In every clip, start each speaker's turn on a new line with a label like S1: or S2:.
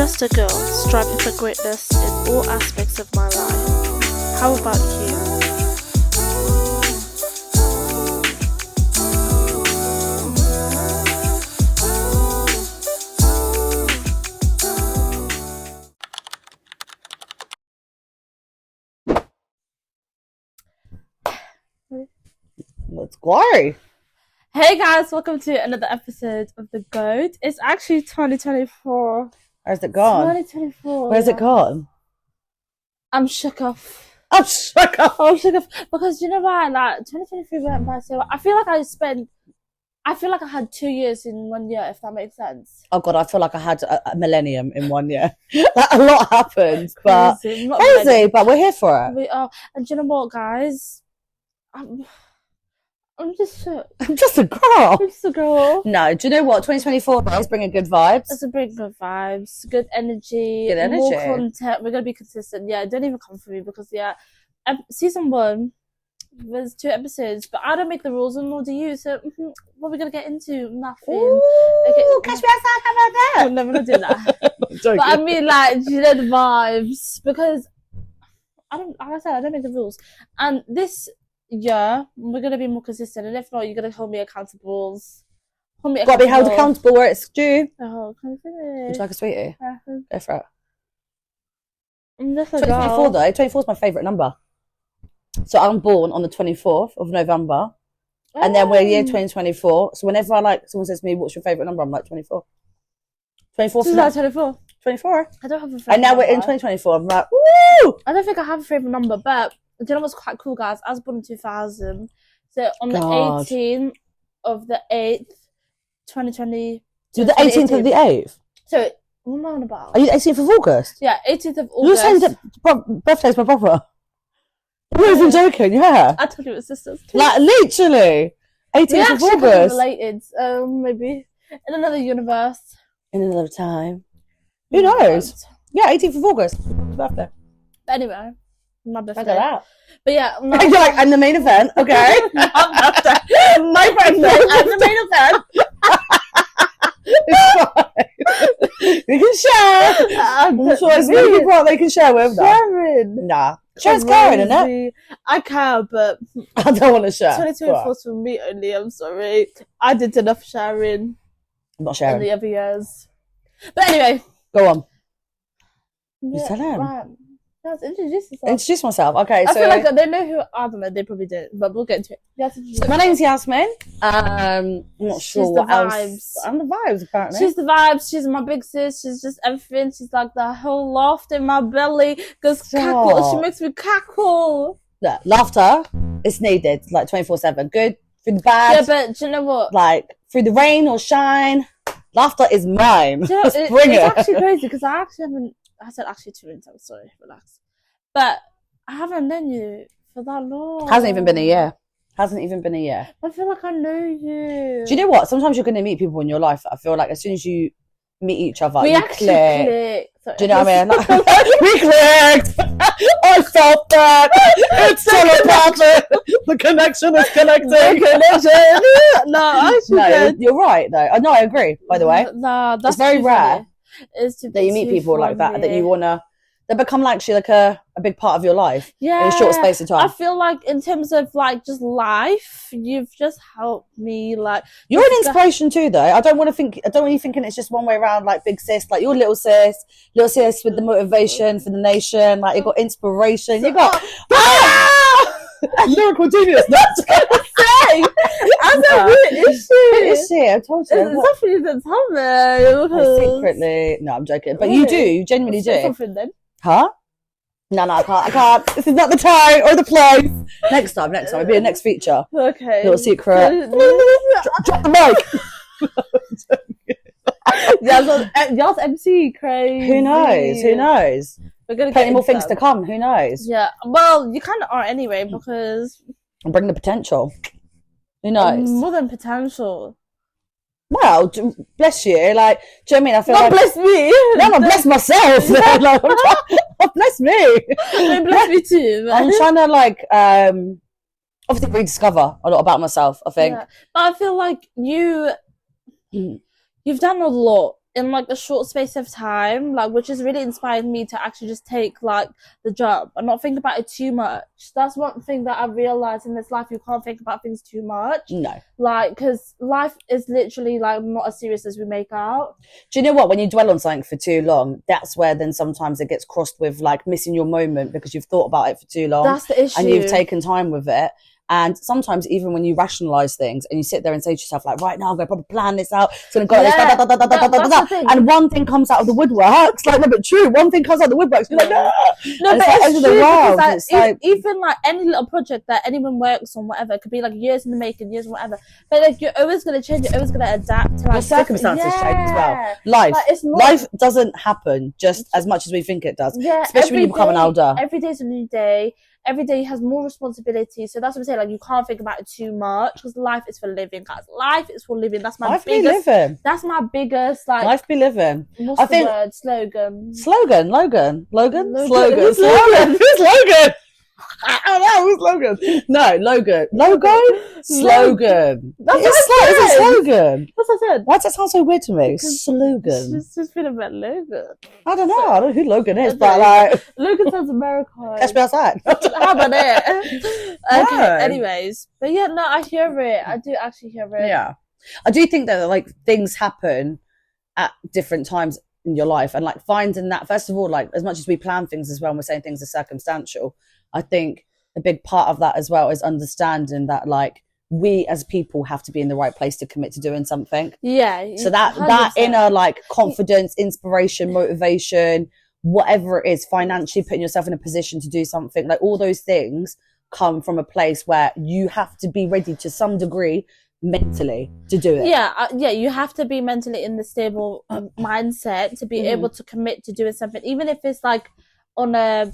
S1: just a girl striving for greatness in all aspects of my life. How about you?
S2: Let's go.
S1: Hey guys, welcome to another episode of The Goat. It's actually 2024.
S2: Where's it gone?
S1: 2024.
S2: Where's it gone?
S1: I'm shook off.
S2: I'm shook off.
S1: I'm shook off because you know why? Like 2023 went by so. I feel like I had 2 years in 1 year, if that makes sense.
S2: Oh God, I feel like I had a millennium in 1 year. Like, a lot happened, but
S1: Crazy,
S2: but we're here for it.
S1: We are, and you know what, guys? I'm just shook.
S2: I'm just a girl.
S1: I'm just a girl.
S2: No, do you know what? 2024 is bringing good vibes.
S1: It's a bring good vibes, good energy,
S2: Good energy.
S1: more content. We're gonna be consistent. Yeah, don't even come for me because season 1, there's 2 episodes, but I don't make the rules and nor do you. So what are we gonna get into? Nothing.
S2: Ooh, catch me outside. How about that?
S1: I'm never gonna do that. But I mean, like, you know, the vibes, because like I said, I don't make the rules, and this year we're gonna be more consistent, and if not, you're gonna hold me accountable.
S2: Gotta be held accountable where it's due.
S1: Oh, can I finish?
S2: Would you like a sweetie? Go for it.
S1: I'm just a
S2: 2024
S1: girl.
S2: though. 24 is my favourite number. So I'm born on the 24th of November. And then we're year 2024. So whenever someone says to me, what's your favourite number? I'm like 24. 24.
S1: 24.
S2: 24.
S1: I don't have a favourite
S2: And now
S1: number.
S2: we're in 2024. I'm like, woo!
S1: I don't think I have a favourite number, but do you know what's quite cool, guys? I was born in 2000. So on the 18th of the 8th, 2020.
S2: So the 18th of the 8th?
S1: So, what am I on about?
S2: Are you the 18th of August?
S1: Yeah, 18th of August.
S2: You're saying that birthday's my brother? You're not even joking, yeah.
S1: I told you it was sisters.
S2: Like, literally. 18th of August.
S1: Related, maybe. In another universe.
S2: In another time. Who knows? Yeah, 18th of August. Birthday.
S1: But anyway, my birthday.
S2: Look at that.
S1: But yeah,
S2: You're like, and the main event, okay? My birthday and the main event. It's fine. We can share. I'm sure there's many people out there you can share with.
S1: Sharing.
S2: Nah. Share's caring, isn't it?
S1: I can, but
S2: I don't want to share.
S1: 2024 for me only, I'm sorry. I did enough sharing.
S2: I'm not sharing.
S1: In the other years. But anyway.
S2: Go on.
S1: Yeah,
S2: You tell him.
S1: Right. Let's introduce yourself.
S2: Introduce myself. Okay,
S1: I
S2: so
S1: feel like they know who I don't know, they probably don't, but we'll get into it.
S2: So my name's Yasmine. I'm not sure
S1: she's
S2: what
S1: the
S2: else.
S1: Vibes.
S2: I'm the vibes, apparently.
S1: She's the vibes. She's my big sis. She's just everything. She's like the whole laughter in my belly. Goes cackle. She makes me cackle.
S2: Yeah, laughter is needed, like 24/7. Good through the bad.
S1: Yeah, but do you know what?
S2: Like through the rain or shine, laughter is mine.
S1: Do you know,
S2: Let's bring
S1: it's
S2: it.
S1: actually crazy because I actually haven't. I said actually 2 minutes. I'm sorry, relax. But I haven't known you for that long.
S2: Hasn't even been a year. Hasn't even been a year.
S1: I feel like I know you.
S2: Do you know what? Sometimes you're going to meet people in your life. I feel like as soon as you meet each other,
S1: we
S2: you
S1: actually
S2: click.
S1: clicked.
S2: Do you know what I mean? Like, we clicked. I felt that. It's telepathic. The connection is connected. No, you're right though. No, I agree. By the way,
S1: no, that's
S2: it's very rare
S1: that
S2: you meet people like that you wanna. They become actually like a big part of your life in a short space of time.
S1: I feel like in terms of like just life, you've just helped me. Like
S2: you're an inspiration too, though. I don't want you thinking it's just one way around. Like big sis, like you're little sis with the motivation for the nation. Like you got inspiration. You got lyrical genius. That's gonna say. Is she? I told you.
S1: It's something that's happening.
S2: Secretly, no, I'm joking. But you do. You genuinely do.
S1: Something then.
S2: Huh? No, I can't. This is not the time or the place. Next time. It'll be a next feature.
S1: Okay.
S2: Little secret. Drop the mic.
S1: Y'all's MC crazy.
S2: Who knows?
S1: We're gonna
S2: plenty more things to come. Who knows?
S1: Yeah. Well, you kind of are anyway because.
S2: I'm bringing the potential. Who knows?
S1: More than potential.
S2: Well, bless you. Like, do you know what I mean? I feel
S1: not
S2: like
S1: bless me.
S2: No, not bless myself. Like, bless me.
S1: Bless me too.
S2: I'm trying to obviously rediscover a lot about myself. I think,
S1: yeah. But I feel like you've done a lot in like a short space of time, like, which has really inspired me to actually just take like the job and not think about it too much. That's one thing that I realized in this life. You can't think about things too much.
S2: No.
S1: Like, because life is literally like not as serious as we make out.
S2: Do you know what? When you dwell on something for too long, that's where then sometimes it gets crossed with like missing your moment because you've thought about it for too long.
S1: That's the issue.
S2: And you've taken time with it. And sometimes even when you rationalize things and you sit there and say to yourself, like, right now I'm going to probably plan this out. It's going to go like this. And one thing comes out of the woodworks. Like, no, but true. One thing comes out of the woodworks. You're like, no.
S1: No,
S2: and
S1: but it's
S2: true.
S1: Because, like, even like any little project that anyone works on, whatever, it could be like years in the making, years, whatever. But like, you're always going to change. You're always going to adapt to like
S2: your circumstances change as well. Life doesn't happen just as much as we think it does.
S1: Yeah,
S2: especially when you become an older.
S1: Every day's a new day. Every day has more responsibility, so that's what I'm saying. Like, you can't think about it too much because life is for living, guys. Life is for living. That's my biggest. That's my biggest like.
S2: Life be living.
S1: What's the word? Slogan.
S2: Logan.
S1: Who's
S2: Logan? I don't know, who's Logan? No, Logan. Slogan.
S1: That's
S2: it's a slogan.
S1: That's what I said.
S2: Why does that sound so weird to me? Slogan.
S1: It's just been about Logan.
S2: I don't know. I don't know who Logan is, but like
S1: Logan sounds American.
S2: Catch me outside.
S1: How about it? Okay. Anyways, but yeah, no, I hear it. I do actually hear it.
S2: Yeah, I do think that like things happen at different times in your life, and like finding that first of all, like as much as we plan things as well, and we're saying things are circumstantial. I think a big part of that as well is understanding that like we as people have to be in the right place to commit to doing something.
S1: Yeah.
S2: So that inner like confidence, inspiration, motivation, whatever it is, financially putting yourself in a position to do something, like all those things come from a place where you have to be ready to some degree mentally to do it.
S1: Yeah, you have to be mentally in the stable mindset to be able to commit to doing something, even if it's like on a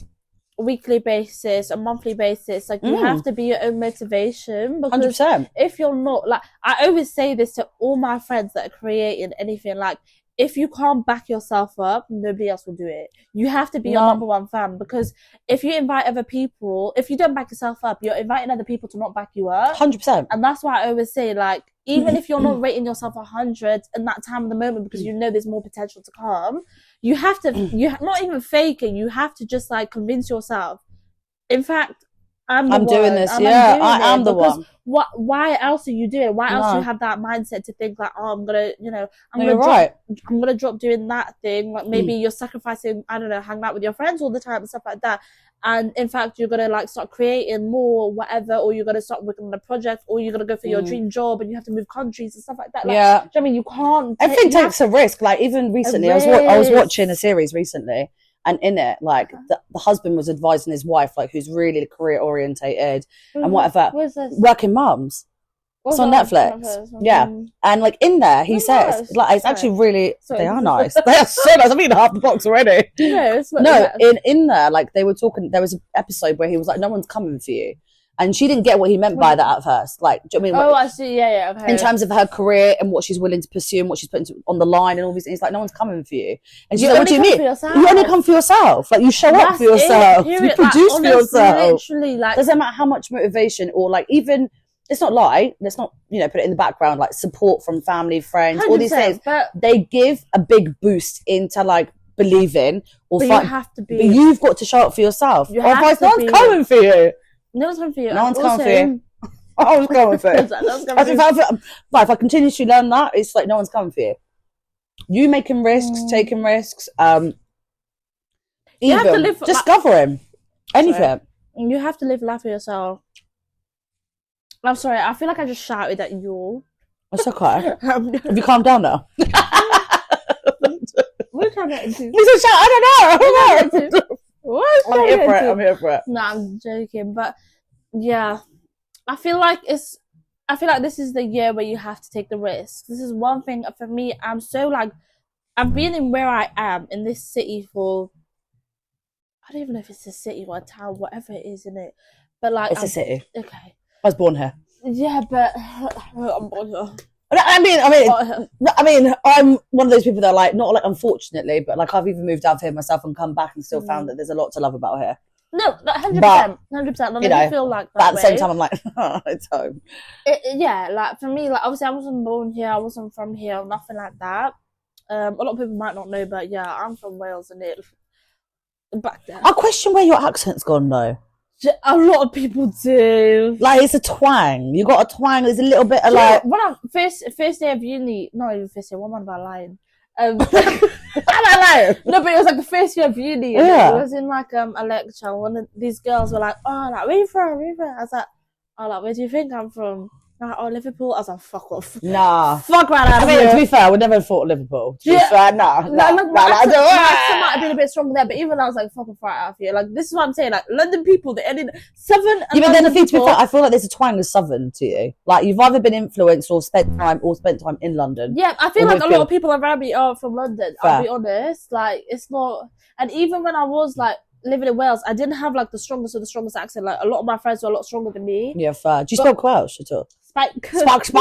S1: weekly basis, a monthly basis. Like you have to be your own motivation, because
S2: 100%.
S1: if you're not, like, I always say this to all my friends that are creating anything, like, if you can't back yourself up, nobody else will do it. You have to be your number one fan, because if you invite other people, if you don't back yourself up, you're inviting other people to not back you up.
S2: 100%.
S1: And that's why I always say, like, even if you're not rating yourself 100 in that time of the moment, because you know there's more potential to come, you have to, not even fake it, you have to just like convince yourself. In fact, I'm
S2: doing this. I am the one.
S1: Why else are you doing it? Why else do you have that mindset to think like, oh, I'm gonna drop doing that thing? Like maybe you're sacrificing, I don't know, hanging out with your friends all the time and stuff like that. And in fact, you're gonna like start creating more, whatever, or you're gonna start working on a project, or you're gonna go for your dream job, and you have to move countries and stuff like that. Like,
S2: yeah,
S1: do you know what I mean, you can't.
S2: Everything takes a risk. Like even recently, I was watching a series recently, and in it, like the husband was advising his wife, like who's really career orientated and whatever, working mums. It's on Netflix. Yeah. And like in there, he says, like, it's actually really, they are nice. They are so nice. I've eaten half the box already. No, in there, like they were talking, there was an episode where he was like, no one's coming for you. And she didn't get what he meant by that at first. Like, do you know what I mean?
S1: I see. Yeah, okay.
S2: In terms of her career and what she's willing to pursue and what she's putting on the line and all these things, like, no one's coming for you. And she's like, what do you mean? You only come for yourself. Like, you show up for yourself. You produce for yourself. Literally, like, doesn't matter how much motivation or, like, even, let's not lie, let's not, you know, put it in the background, like, support from family, friends, all these things. But they give a big boost into, like, believing or
S1: but you have to be.
S2: But you've got to show up for yourself. Otherwise, no one's coming for you.
S1: No one's coming for you.
S2: No one's coming for you. I was going for it. If I continue to learn that, it's like no one's coming for you. You making risks, taking risks,
S1: you have to live
S2: discovering anything.
S1: You have to live life for yourself. I'm sorry, I feel like I just shouted at you.
S2: That's okay. Have you calmed down now?
S1: What are you trying to do?
S2: You said shout, I don't know. I'm here for it.
S1: No, I'm joking. But yeah, I feel like this is the year where you have to take the risk. This is one thing for me. I'm so like, I've been in where I am in this city for, I don't even know if it's a city or a town, whatever it is, in it. But like,
S2: it's a city.
S1: Okay.
S2: I was born here.
S1: Yeah, but I'm born here.
S2: I mean, I'm one of those people that are like, not like unfortunately, but like I've even moved out here myself and come back and still found that there's a lot to love about here.
S1: No, 100%, 100%.
S2: You know,
S1: feel like that.
S2: But at the same time, I'm like, oh, it's home.
S1: Yeah, like for me, like obviously I wasn't born here, I wasn't from here, nothing like that. A lot of people might not know, but yeah, I'm from Wales, and it back there.
S2: I question where your accent's gone though.
S1: A lot of people do.
S2: Like, it's a twang. You got a twang. There's a little bit of like.
S1: When I first day of uni, not even first day. What am I about lying? Am I lying? No, but it was like the first year of uni. And it was in like a lecture. And one of these girls were like, "Oh, like where you from? Where you from?" I was like, "Oh, like where do you think I'm from?" Like, "Oh, Liverpool." I was like, "Fuck off."
S2: Nah.
S1: Fuck right out of here.
S2: To be fair, I would never have thought Liverpool. To be fair, nah.
S1: My accent might have been a bit stronger there, but even I was like, "Fuck off right out of here." Like, this is what I'm saying. Like, London people, they ended Southern.
S2: Yeah, but then the thing, to be fair, I feel like there's a twang of Southern to you. Like, you've either been influenced or spent time in London.
S1: Yeah, I feel like a lot of people around me are from London. Fair. I'll be honest. Like, it's not. And even when I was like living in Wales, I didn't have like the strongest accent. Like, a lot of my friends were a lot stronger than me.
S2: Yeah, fair. Do you speak Welsh at all?
S1: Speak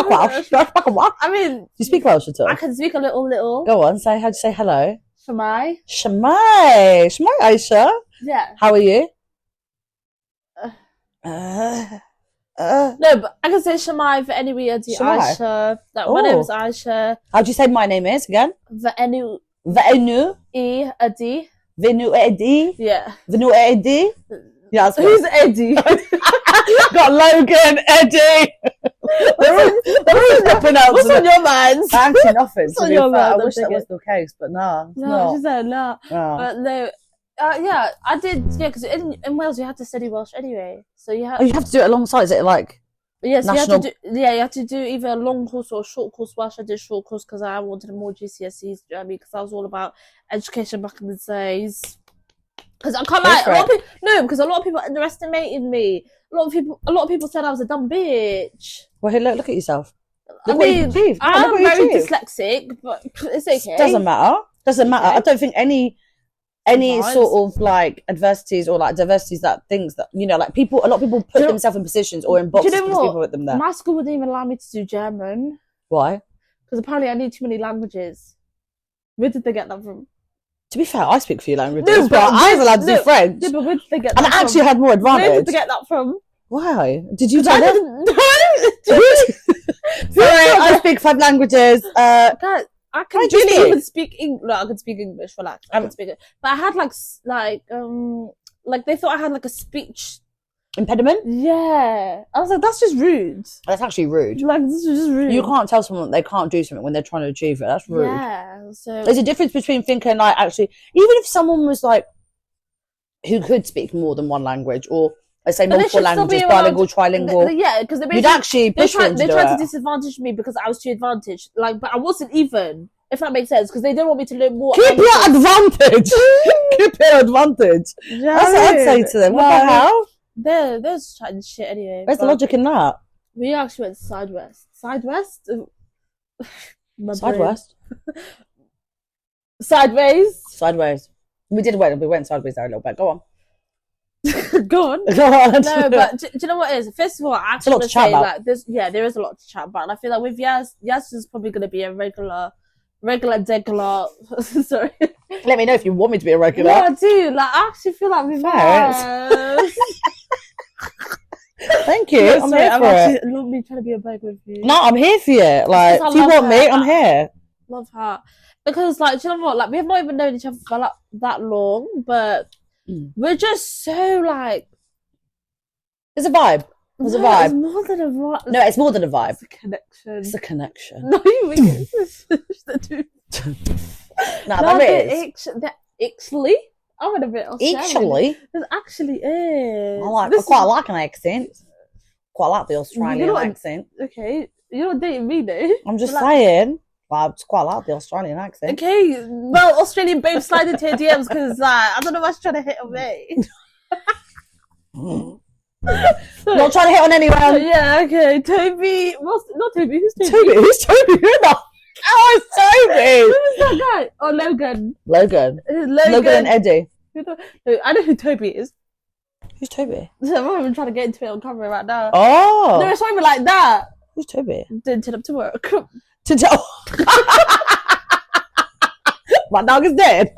S2: Welsh.
S1: I mean,
S2: do you speak Welsh at all?
S1: I can speak a little.
S2: Go on, say, how'd you say hello?
S1: Shemai,
S2: Aisha.
S1: Yeah.
S2: How are you?
S1: No, but I can say Shemai for any Aisha. Like, my name is Aisha.
S2: How'd you say my name is again?
S1: Venu.
S2: Edi. Venu Edi.
S1: Yeah.
S2: Venu Edi. Yeah,
S1: who's Eddie?
S2: Got Logan, Eddie. What's on your mind? Actually, nothing.
S1: What's on your mind?
S2: I wish that was the case, but nah.
S1: No, she said no. But no. Yeah, I did. Yeah, because in Wales you have to study Welsh anyway, so you have.
S2: Oh, you have to do it alongside. Is it like?
S1: Yes,
S2: national...
S1: you have to do either a long course or a short course. Welsh, I did short course because I wanted more GCSEs. Do you know what I mean? Because I was all about education back in the days. Because I can't lie, because a lot of people underestimated me. A lot of people said I was a dumb bitch.
S2: Well, hey, look at yourself.
S1: I mean, I'm very dyslexic, but it's okay.
S2: Doesn't matter. Okay. I don't think any sort of like adversities or like diversities that things that, you know, like a lot of people put themselves in positions or in boxes because people put them there.
S1: My school wouldn't even allow me to do German.
S2: Why?
S1: Because apparently I need too many languages. Where did they get that from?
S2: To be fair, I speak a few languages, but I was allowed to do French.
S1: Yeah, but where did they get that
S2: from? And I actually had more advantage.
S1: Where did they get that from?
S2: Why? Did you tell them? Sorry, I speak 5 languages.
S1: I can even speak English. No, I can speak English, relax. I can speak it. But I had like they thought I had like a speech
S2: impediment.
S1: Yeah, I was like, that's just rude.
S2: That's actually rude.
S1: Like, this is just rude.
S2: You can't tell someone they can't do something when they're trying to achieve it. That's rude.
S1: Yeah. So
S2: there's a difference between thinking like, actually, even if someone was like who could speak more than one language, or let's say multiple languages, bilingual, trilingual.
S1: Yeah, because
S2: you'd actually push them to
S1: They tried to disadvantage me because I was too advantaged. Like, but I wasn't even. If that makes sense, because they didn't want me to learn more.
S2: Keep your advantage. Keep your advantage. Yeah, that's what I'd say to them. What the hell?
S1: They're just chatting shit anyway.
S2: Where's the logic in that?
S1: We actually went sidewest. Sidewest?
S2: Sidewest?
S1: Sideways?
S2: Sideways. We went sideways there a little bit. Go on.
S1: Go on.
S2: Go on.
S1: No, but do you know what it is? First of all, I actually want to say, like, there is a lot to chat about. And I feel like with Yas is probably going to be a regular sorry.
S2: Let me know if you want me to be a regular.
S1: Yeah, I do. Like, I actually feel like we've
S2: Thank you. I'm here for it.
S1: Not me trying to be a bag with you.
S2: No, I'm here for you. Like, if you want me, I'm here.
S1: Love her. Because, like, do you know what? Like, we have not even known each other for like that long, but we're just so like.
S2: There's a vibe. There's a vibe.
S1: It's more than a vibe.
S2: No, it's more than a vibe.
S1: It's a connection.
S2: It's a connection.
S1: No, you mean
S2: No, there is.
S1: Actually, I went a bit Australian.
S2: Actually?
S1: There actually is.
S2: I quite like an accent. Quite like the Australian accent.
S1: Okay, you're not dating me though.
S2: I'm just saying. I quite like the Australian accent.
S1: Okay, well, Australian babe, slide into your DMs because I don't know what's trying to hit on me.
S2: Not trying to hit on anyone.
S1: Yeah, okay. Toby. Not Toby. Who's Toby?
S2: Who's Toby? Who the? Oh, it's Toby.
S1: Who was that guy? Oh, Logan.
S2: Logan and Eddie.
S1: I know who Toby is.
S2: Who's Toby?
S1: I'm not even trying to get into it on camera right now.
S2: Oh.
S1: No, it's not even like that.
S2: Who's Toby?
S1: Didn't turn up to work.
S2: My dog is dead.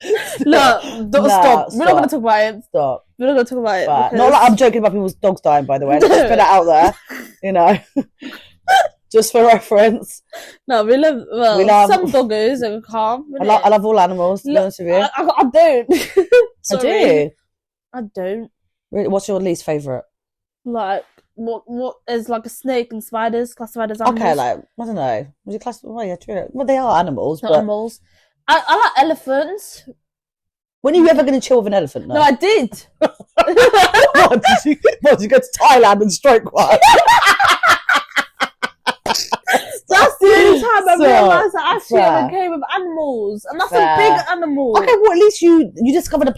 S1: Stop. We're not going to talk about it.
S2: Stop.
S1: We're not going to talk about it.
S2: Because... Not like I'm joking about people's dogs dying, by the way. Just put it out there. You know. Just for reference.
S1: No, we love some doggos are calm.
S2: I love all animals, to be honest with you.
S1: I don't.
S2: I do.
S1: I don't.
S2: Really? What's your least favourite?
S1: Like, what is like a snake and spiders? Class spiders animals?
S2: Okay, like, I don't know. Would you class... Well, yeah, true. Well, they are animals, but...
S1: Animals. I like elephants.
S2: When are you ever going to chill with an elephant, though?
S1: No, I did.
S2: What, did you go to Thailand and stroke one?
S1: That's the only time I realised that I actually ever came with animals, and that's a big animal.
S2: Okay, well at least you discovered I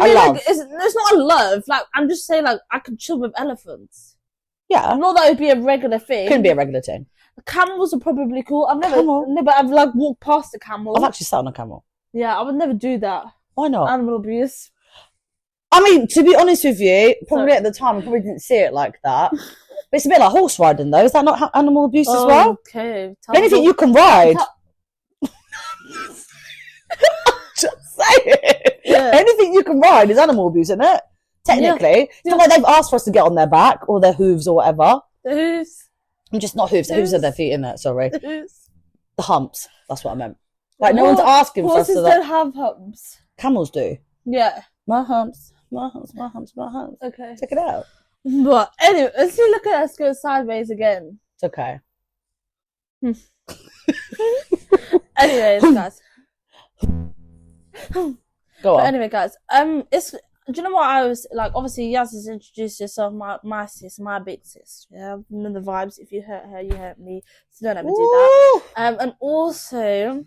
S2: mean,
S1: like it's not a love. Like I'm just saying, like I could chill with elephants.
S2: Yeah,
S1: not that it would be a regular thing.
S2: Couldn't be a regular thing.
S1: The camels are probably cool. I've like walked past a camel.
S2: I've actually sat on a camel.
S1: Yeah, I would never do that.
S2: Why not?
S1: Animal abuse.
S2: I mean, to be honest with you, probably at the time I probably didn't see it like that. But it's a bit like horse riding, though. Is that not animal abuse as well?
S1: Okay.
S2: Anything you can ride. Just saying. Yeah. Anything you can ride is animal abuse, isn't it? Technically. Yeah. It's not like they've asked for us to get on their back or their hooves or whatever.
S1: The hooves.
S2: I'm just not hooves. The hooves are their feet, isn't it? Sorry.
S1: The hooves.
S2: The humps. That's what I meant. Like, no one's asking for us to...
S1: Horses don't have humps.
S2: Camels do.
S1: Yeah.
S2: My humps. My humps. My humps. My humps.
S1: Okay.
S2: Check it out.
S1: But anyway, let's look at us go sideways again.
S2: It's okay.
S1: Anyways, guys.
S2: Go on.
S1: Anyway, guys. Do you know what I was like? Obviously, Yas has introduced yourself, my sis, my big sis. Yeah, and then the vibes. If you hurt her, you hurt me. So don't ever do that. And also,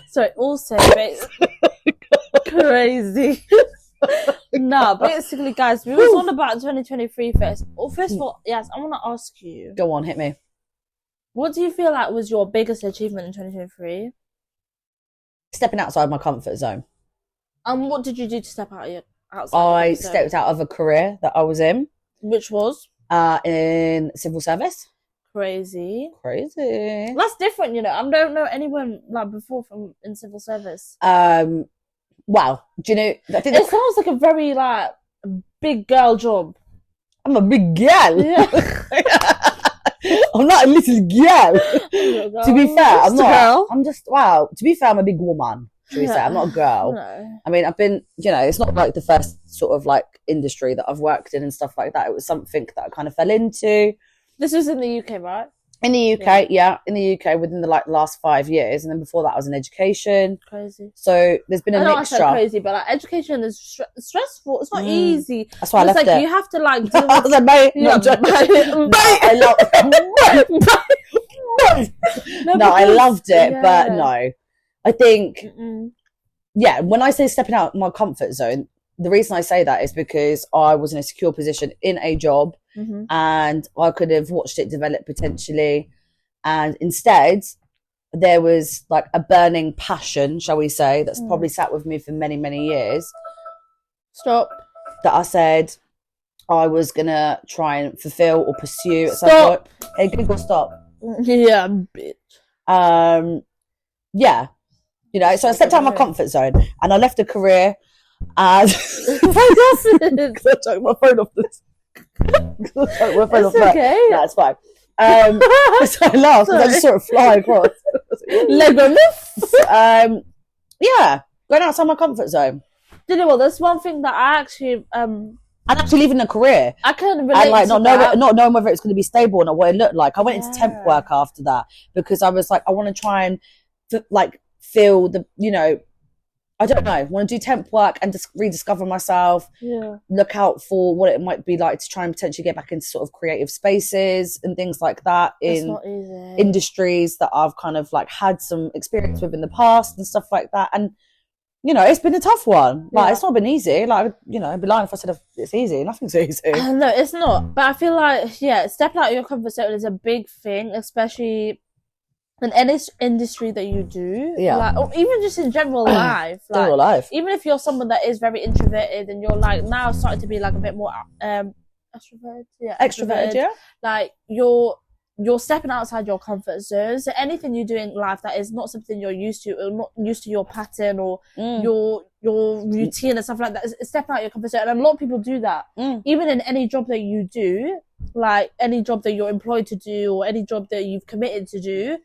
S1: sorry. Also, crazy. No, basically, guys, we was on about 2023 first. Well, first of all, yes, I want to ask you.
S2: Go on, hit me.
S1: What do you feel like was your biggest achievement in 2023?
S2: Stepping outside my comfort zone.
S1: And what did you do to step outside?
S2: I stepped out of a career that I was in.
S1: Which was?
S2: In civil service.
S1: Crazy.
S2: That's
S1: different, you know. I don't know anyone like before from in civil service.
S2: Wow. Do you know?
S1: It sounds like a very like big girl job.
S2: I'm a big girl.
S1: Yeah.
S2: I'm not a little girl. To be fair, I'm not. Girl. I'm just To be fair, I'm a big woman. Should we say? I'm not a girl.
S1: No.
S2: I mean, I've been. You know, it's not like the first sort of like industry that I've worked in and stuff like that. It was something that I kind of fell into.
S1: This was in the UK, right?
S2: In the UK, yeah, in the UK within the like last 5 years, and then before that I was in education.
S1: Crazy.
S2: So there's been a mixture.
S1: I said crazy, but like education is stressful. It's not easy.
S2: That's why I left it.
S1: You have to like.
S2: I was like, mate, I loved it, but no, I think, when I say stepping out of my comfort zone, the reason I say that is because I was in a secure position in a job. And I could have watched it develop potentially, and instead there was like a burning passion, shall we say, that's probably sat with me for many years.
S1: Stop.
S2: That I said I was gonna try and fulfill or pursue at some point. Hey, Google, stop.
S1: Yeah, bitch.
S2: Yeah, you know. So I stepped out of my comfort zone and I left a career. And I took my phone off this. It's
S1: okay.
S2: No, it's fine. So I laughed because I just saw it fly across. Yeah, going outside my comfort zone.
S1: Do you know what? That's one thing that I actually
S2: and actually leaving a career.
S1: I can relate
S2: and like
S1: to
S2: not knowing whether it's going to be stable or not, what it looked like. I went into temp work after that because I was like, I want to try and like feel the, you know, I don't know, want to do temp work and just rediscover myself.
S1: Yeah.
S2: Look out for what it might be like to try and potentially get back into sort of creative spaces and things like that in industries that I've kind of like had some experience with in the past and stuff like that. And, you know, it's been a tough one. Like, it's not been easy. Like, you know, I'd be lying if I said it's easy. Nothing's easy.
S1: No, it's not. But I feel like, stepping out of your comfort zone is a big thing, especially in any industry that you do, like, or even just in general life, like,
S2: general life.
S1: Even if you're someone that is very introverted and you're like now starting to be like a bit more extroverted,
S2: yeah,
S1: like you're you're stepping outside your comfort zone. So anything you do in life that is not something you're used to, or not used to your pattern or your routine and stuff like that, is stepping out your comfort zone. And a lot of people do that. Even in any job that you do, like any job that you're employed to do or any job that you've committed to do,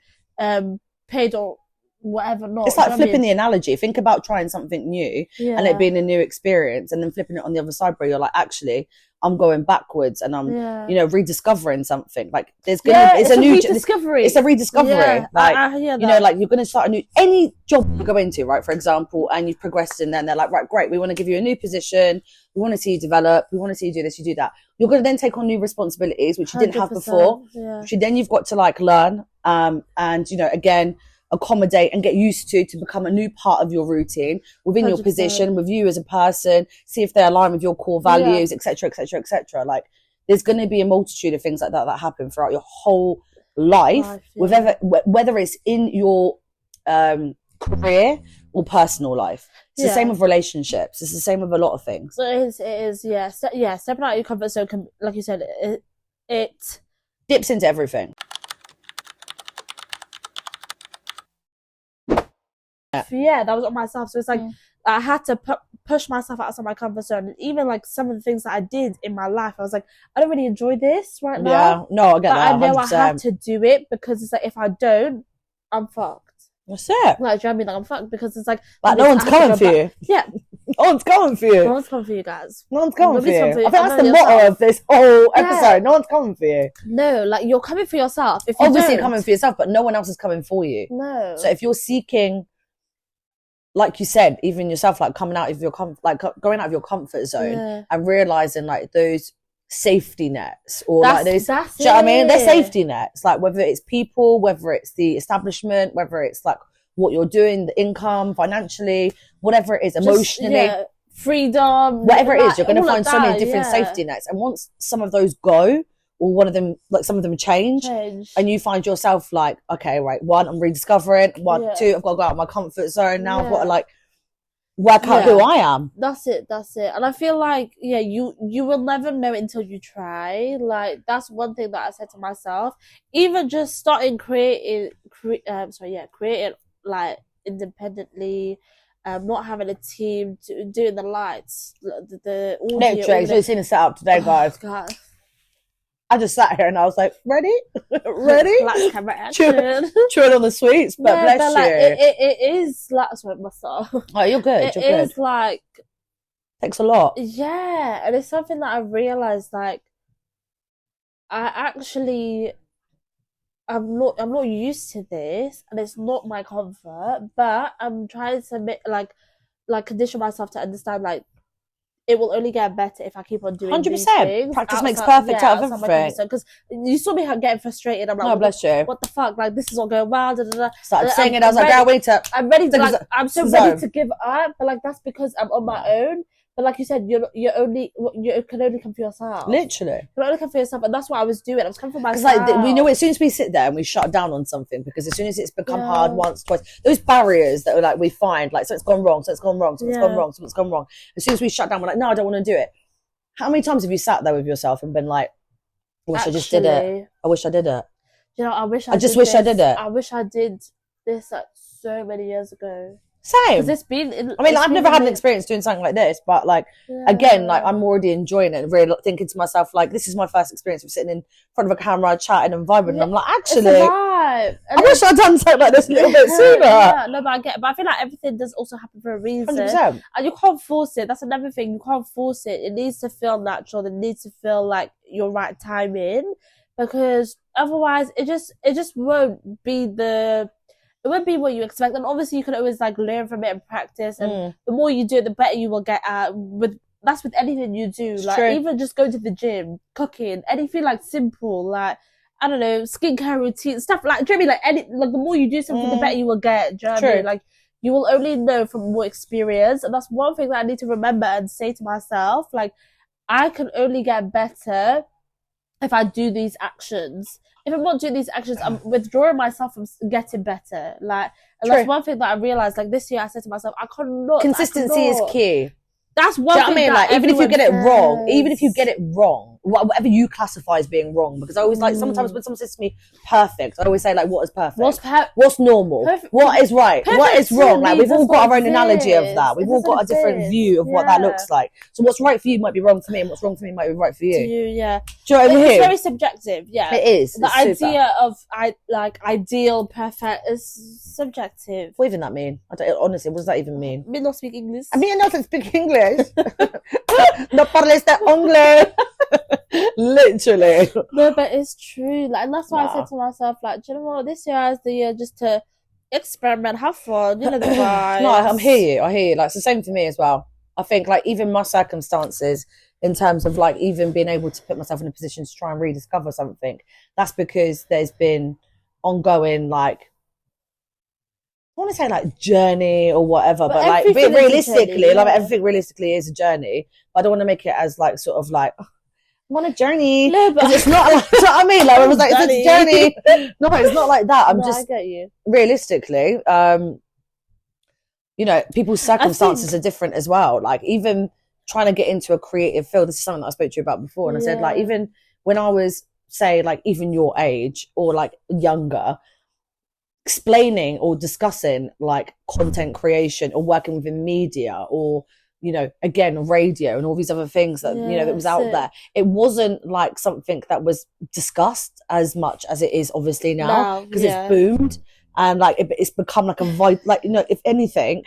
S1: paid or whatever not.
S2: It's like flipping the analogy. Think about trying something new and it being a new experience, and then flipping it on the other side where you're like, actually, I'm going backwards and I'm, you know, rediscovering something. Like there's gonna, it's a new
S1: rediscovery.
S2: It's a rediscovery.
S1: Yeah,
S2: like you know, like you're gonna start a new any job you go into, right? For example, and you've progressed, and then they're like, right, great, we want to give you a new position. We want to see you develop. We want to see you do this. You do that. You're gonna then take on new responsibilities which you didn't have before. Which then you've got to like learn, and you know, again, accommodate and get used to become a new part of your routine within 100%. Your position, with you as a person, see if they align with your core values, etc., etc., etc. Like there's going to be a multitude of things like that happen throughout your whole life, whether it's in your career or personal life. It's the same with relationships. It's the same with a lot of things.
S1: It is stepping out of your comfort zone, like you said, it
S2: dips into everything.
S1: Yeah, that was on myself. So it's like I had to push myself outside my comfort zone. And even like some of the things that I did in my life, I was like, I don't really enjoy this right now.
S2: Yeah, no, I get that.
S1: I know 100%. I have to do it because it's like if I don't, I'm fucked.
S2: That's it.
S1: Like, do you know what I mean? Like I'm fucked because it's like
S2: no one's coming for you.
S1: Yeah,
S2: no one's coming for you.
S1: No one's coming for you guys.
S2: No one's coming for you. I think that's the motto of this whole episode. No one's coming for you.
S1: No, like you're coming for yourself. If you
S2: obviously you're coming for yourself, but no one else is coming for you.
S1: No.
S2: So if you're seeking, like you said, even yourself, like coming out of your going out of your comfort zone and realizing like those safety nets or like those, do you know what I mean? They're safety nets, like whether it's people, whether it's the establishment, whether it's like what you're doing, the income, financially, whatever it is, emotionally,
S1: freedom,
S2: whatever it is, you're going to find so many different safety nets. And once some of those go, or one of them, like some of them change, and you find yourself like, okay, right, one, I'm rediscovering, two, I've got to go out of my comfort zone, now I've got to like work out who I am.
S1: That's it. And I feel like, you will never know until you try. Like, that's one thing that I said to myself. Even just starting creating like independently, not having a team, doing the lights, the audio.
S2: Literally, so you've seen the setup today, guys.
S1: God.
S2: I just sat here and I was like, ready?
S1: Lights, camera, action.
S2: Chewing on the sweets, but bless you.
S1: Like, it is like, sorry, myself.
S2: Oh, you're good.
S1: It is like,
S2: thanks a lot.
S1: Yeah, and it's something that I realized, like, I'm not used to this, and it's not my comfort, but I'm trying to condition myself to understand, like, it will only get better if I keep on doing 100%. These things.
S2: Practice makes perfect out of everything.
S1: Because you saw me getting frustrated. I'm like,
S2: oh, bless you.
S1: What the fuck? Like, this is not going well.
S2: Started singing. I was like, girl, wait up.
S1: I'm ready to, like, I'm so ready to give up. But, like, that's because I'm on my own. But like you said, you can only come for yourself.
S2: Literally.
S1: You can only come for yourself. And that's what I was doing. I was coming for myself.
S2: Because like, we know as soon as we sit there and we shut down on something, because as soon as it's become hard once, twice, those barriers that are like, we find, like, something's gone wrong, something's gone wrong, something's gone wrong, something's gone wrong. As soon as we shut down, we're like, no, I don't want to do it. How many times have you sat there with yourself and been like, I wish I just did it. I wish I did it.
S1: You know, I wish
S2: I just wish I did it.
S1: I wish I did this like so many years ago.
S2: Same.
S1: It's been,
S2: I mean, I've never had an experience doing something like this, but like, again, like I'm already enjoying it and really thinking to myself, like, this is my first experience of sitting in front of a camera, chatting and vibing. And I'm like, actually, I wish I'd done something like this a little bit sooner.
S1: Yeah, no, but I get it. But I feel like everything does also happen for a reason.
S2: 100%.
S1: And you can't force it. That's another thing. You can't force it. It needs to feel natural. It needs to feel like your right time in, because otherwise it just won't be it won't be what you expect. And obviously you can always like learn from it and practice, and the more you do it, the better you will get at that's with anything you do. Like even just going to the gym, cooking, anything like simple, like I don't know, skincare routine, stuff like, do you know what I mean? Like the more you do something, the better you will get. Do you know what I mean? Like you will only know from more experience. And that's one thing that I need to remember and say to myself, like, I can only get better if I do these actions. If I'm not doing these actions, I'm withdrawing myself from getting better. Like, and that's one thing that I realized. Like this year, I said to myself, Consistency
S2: is key.
S1: That's one thing.
S2: I mean, like even if you get it wrong, whatever you classify as being wrong. Because I always like, sometimes when someone says to me perfect, I always say like, what is perfect? What's normal? What is right? What is wrong? Like, we've all got our own analogy of that. We've all got a different view of what that looks like. So what's right for you might be wrong for me, and what's wrong for me might be right for you.
S1: Do you, yeah.
S2: Do you know what I mean?
S1: It's very subjective, yeah.
S2: It is.
S1: The idea of ideal, perfect is subjective.
S2: What even that mean? Honestly, what does that even mean?
S1: I mean, not speak English.
S2: I mean, I don't speak English. No parles de anglais. Literally.
S1: No, but it's true. Like, and that's why I said to myself, like, do you know what? This year is the year just to experiment, have fun. You know the vibes.
S2: No, I hear you. Like, it's the same for me as well. I think, like, even my circumstances, in terms of like even being able to put myself in a position to try and rediscover something, that's because there's been ongoing, like, I want to say like journey or whatever, but like realistically, journey, like everything realistically is a journey. But I don't want to make it as like sort of like, oh, I'm on a journey.
S1: No, but
S2: it's not like, you know what I mean? Like, I was like, it's a journey. No, it's not like that. I'm just,
S1: I get you.
S2: Realistically, you know, people's circumstances are different as well. Like, even trying to get into a creative field, this is something that I spoke to you about before, and I said, like, even when I was, say, like, even your age or like younger, explaining or discussing like content creation or working within media or, you know, again, radio and all these other things that, you know, that was out there, it wasn't like something that was discussed as much as it is obviously now, because it's boomed and like it's become like a vibe, like, you know, if anything,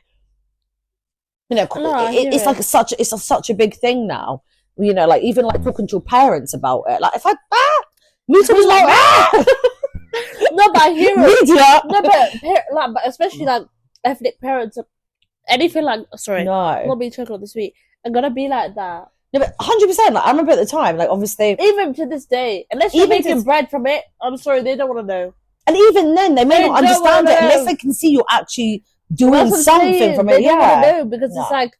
S2: you know, it's like such a big thing now, you know, like even like talking to your parents about it, like if I Musa was like
S1: no, but I hear it.
S2: Media.
S1: No, but especially like ethnic parents, anything like, sorry, not being chocolate this week, I'm gonna be like that.
S2: No, but 100%. Like, I remember at the time, like, obviously,
S1: even to this day, unless you're making bread from it, I'm sorry, they don't want to know.
S2: And even then, they may not understand it unless they can see you're actually doing something from it.
S1: They don't want to know because it's like,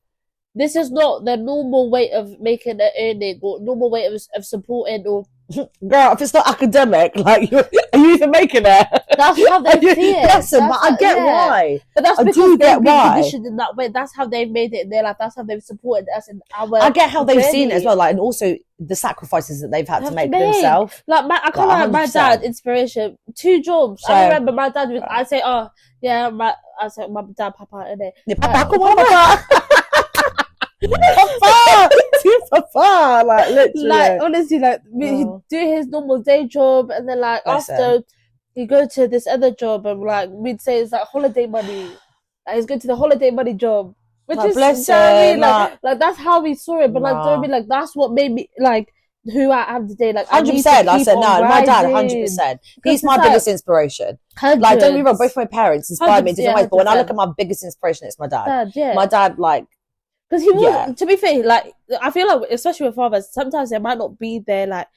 S1: this is not the normal way of making an earning or normal way of supporting or.
S2: Girl, if it's not academic, like, are you even making it?
S1: That's how they see it.
S2: Listen, but I get why.
S1: But that's because they've been conditioned in that way. That's how they've made it in their life. That's how they've supported us in our
S2: I get how they've seen it as well, like, and also the sacrifices that they've had to make themselves.
S1: Like, I can't like my dad, inspiration, 2 jobs. So, I remember my dad, I say, oh, yeah, my dad, Papa, innit?
S2: Yeah, Papa. Papa, like literally,
S1: like honestly, like he'd do his normal day job, and then like after he'd go to this other job, and like we'd say it's like holiday money. Like he's going to the holiday money job, which is, you know what I mean? Like that's how we saw it. But like, don't be like, that's what made me like who I am today. Like
S2: 100%. I said no, my dad 100%. He's my biggest inspiration. Like, don't be wrong, both my parents inspired me in different ways, but when I look at my biggest inspiration, it's my dad. My dad, like.
S1: Because he was, to be fair, like, I feel like, especially with fathers, sometimes they might not be there, like,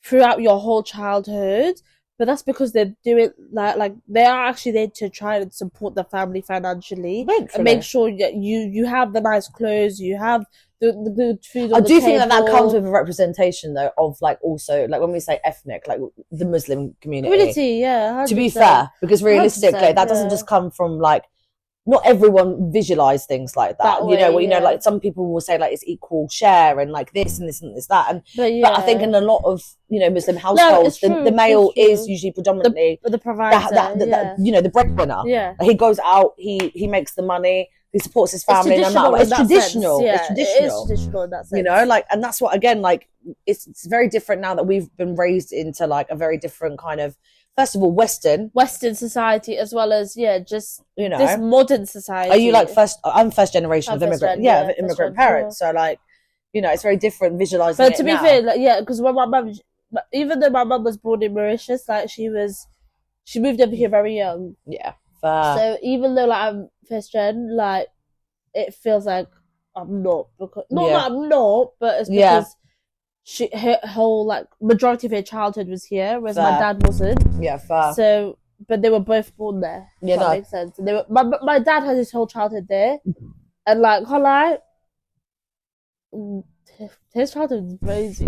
S1: throughout your whole childhood, but that's because they're doing, like they are actually there to try and support the family financially and make sure that you have the nice clothes, you have the good food on the table.
S2: Think that comes with a representation, though, of, like, also, like, when we say ethnic, like, the Muslim community.
S1: 100%.
S2: To be fair, because realistically, that doesn't just come from, like, not everyone visualize things like that. You know, like some people will say like it's equal share and like this and this and this that. And but I think in a lot of, you know, Muslim households, the male is usually predominantly
S1: the provider,
S2: you know, the breadwinner.
S1: Yeah,
S2: he goes out, he makes the money, he supports his family. It's traditional. It's traditional in that sense. You know, like, and that's what, again, like it's very different now that we've been raised into like a very different kind of. First of all, Western society, as well as just, you know, this modern society. Are you like I'm first generation of immigrant, immigrant parents. So like, you know, it's very different visualizing. But to be fair, like, because when my mum, even though my mum was born in Mauritius, like she moved over here very young. Yeah. Fair. So even though like I'm first gen, like it feels like I'm not, because that I'm not, but it's because. Her whole like majority of her childhood was here, whereas my dad wasn't. Yeah, fair. So, but they were both born there. Yeah, that makes sense. And my dad had his whole childhood there, and like, his childhood is crazy.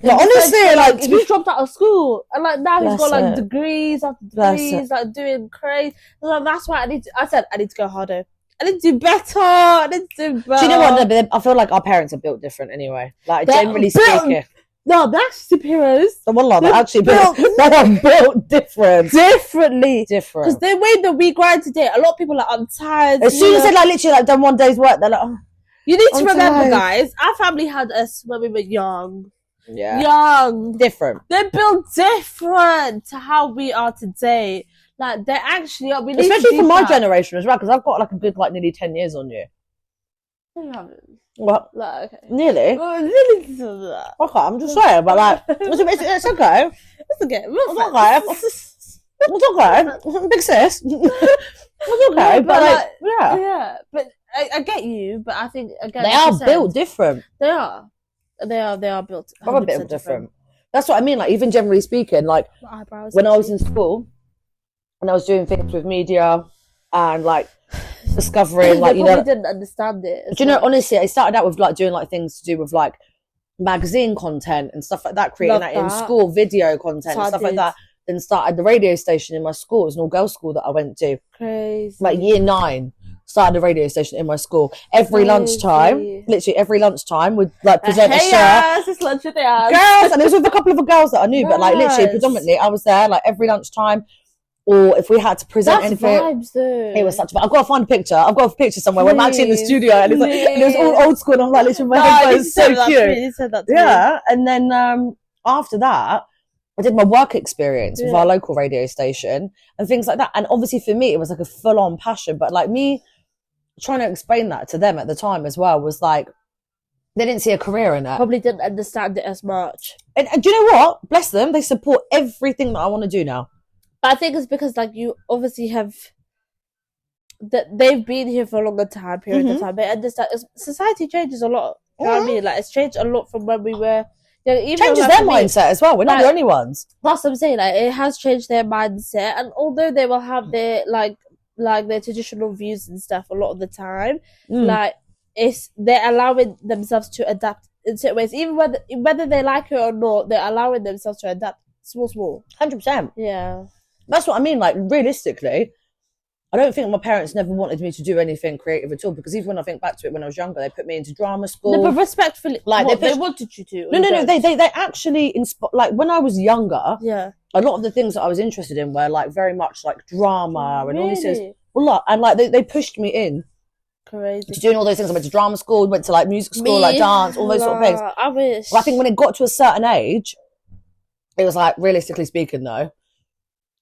S2: Like, honestly, like he dropped out of school, and like now he's got like degrees after degrees, like doing crazy. So that's why I said I need to go harder. I need to do better. Do you know what? I feel like our parents are built different anyway. Like, generally speaking.
S1: No, black superheroes.
S2: The one they're actually built. They are built
S1: differently.
S2: Different.
S1: Because the way that we grind today, a lot of people are like, I'm tired.
S2: As soon as they like literally like done one day's work, they're like, oh,
S1: you need to remember, guys, our family had us when we were young.
S2: Yeah.
S1: Young.
S2: Different.
S1: They're built different to how we are today. Like, they actually are.
S2: Especially for my generation as well, because I've got like a good like nearly 10 years on you.
S1: You haven't.
S2: What?
S1: Like, okay.
S2: Nearly? Okay, I'm just saying, but like, it's okay.
S1: It's okay.
S2: It's okay. Big sis. It's okay,
S1: yeah,
S2: but like, yeah.
S1: Yeah, but I get you, but I think, again,
S2: they are built different.
S1: They are built.
S2: I'm a bit different. That's what I mean, like, even generally speaking, like, when I was in school, and I was doing things with media, and like, discovering like, you know,
S1: didn't understand it.
S2: Do you know, honestly, I started out with like doing like things to do with like magazine content and stuff like that, creating that in school, video content and stuff like that. Then started the radio station in my school. It was an all-girls school that I went to.
S1: Crazy.
S2: Like year 9, started a radio station in my school. Every lunchtime, literally every lunchtime, would like present a show.
S1: It's lunch with the girls,
S2: and it was with a couple of the girls that I knew, but like literally predominantly, I was there like every lunchtime. Or if we had to present anything,
S1: vibes,
S2: it was such a vibe. I've got to find a picture. I've got a picture somewhere where I'm actually in the studio and it's like, and it was all old school and I'm like, literally, my headphones so cute.
S1: You said that to
S2: me. And then after that, I did my work experience with our local radio station and things like that. And obviously for me, it was like a full-on passion. But like me trying to explain that to them at the time as well was like, they didn't see a career in it.
S1: Probably didn't understand it as much.
S2: And do you know what? Bless them. They support everything that I want to do now.
S1: But I think it's because, like, you obviously have that they've been here for a longer time period of time. They understand society changes a lot. You know what I mean? Like, it's changed a lot from when we were. You know, even
S2: changes their mindset as well. We're not the only ones.
S1: That's what I'm saying. Like, it has changed their mindset, and although they will have their like their traditional views and stuff a lot of the time, like they're allowing themselves to adapt in certain ways, even whether they like it or not. They're allowing themselves to adapt. Small.
S2: 100%.
S1: Yeah.
S2: That's what I mean. Like, realistically, I don't think my parents never wanted me to do anything creative at all, because even when I think back to it, when I was younger, they put me into drama school.
S1: No, but respectfully, like they wanted you to.
S2: No. They actually like when I was younger.
S1: Yeah.
S2: A lot of the things that I was interested in were like very much like drama and all these things. Well, and like they pushed me in.
S1: Crazy.
S2: To doing all those things. I went to drama school, went to like music school, like dance, all those sort of things.
S1: I wish.
S2: But I think when it got to a certain age, it was like, realistically speaking, though.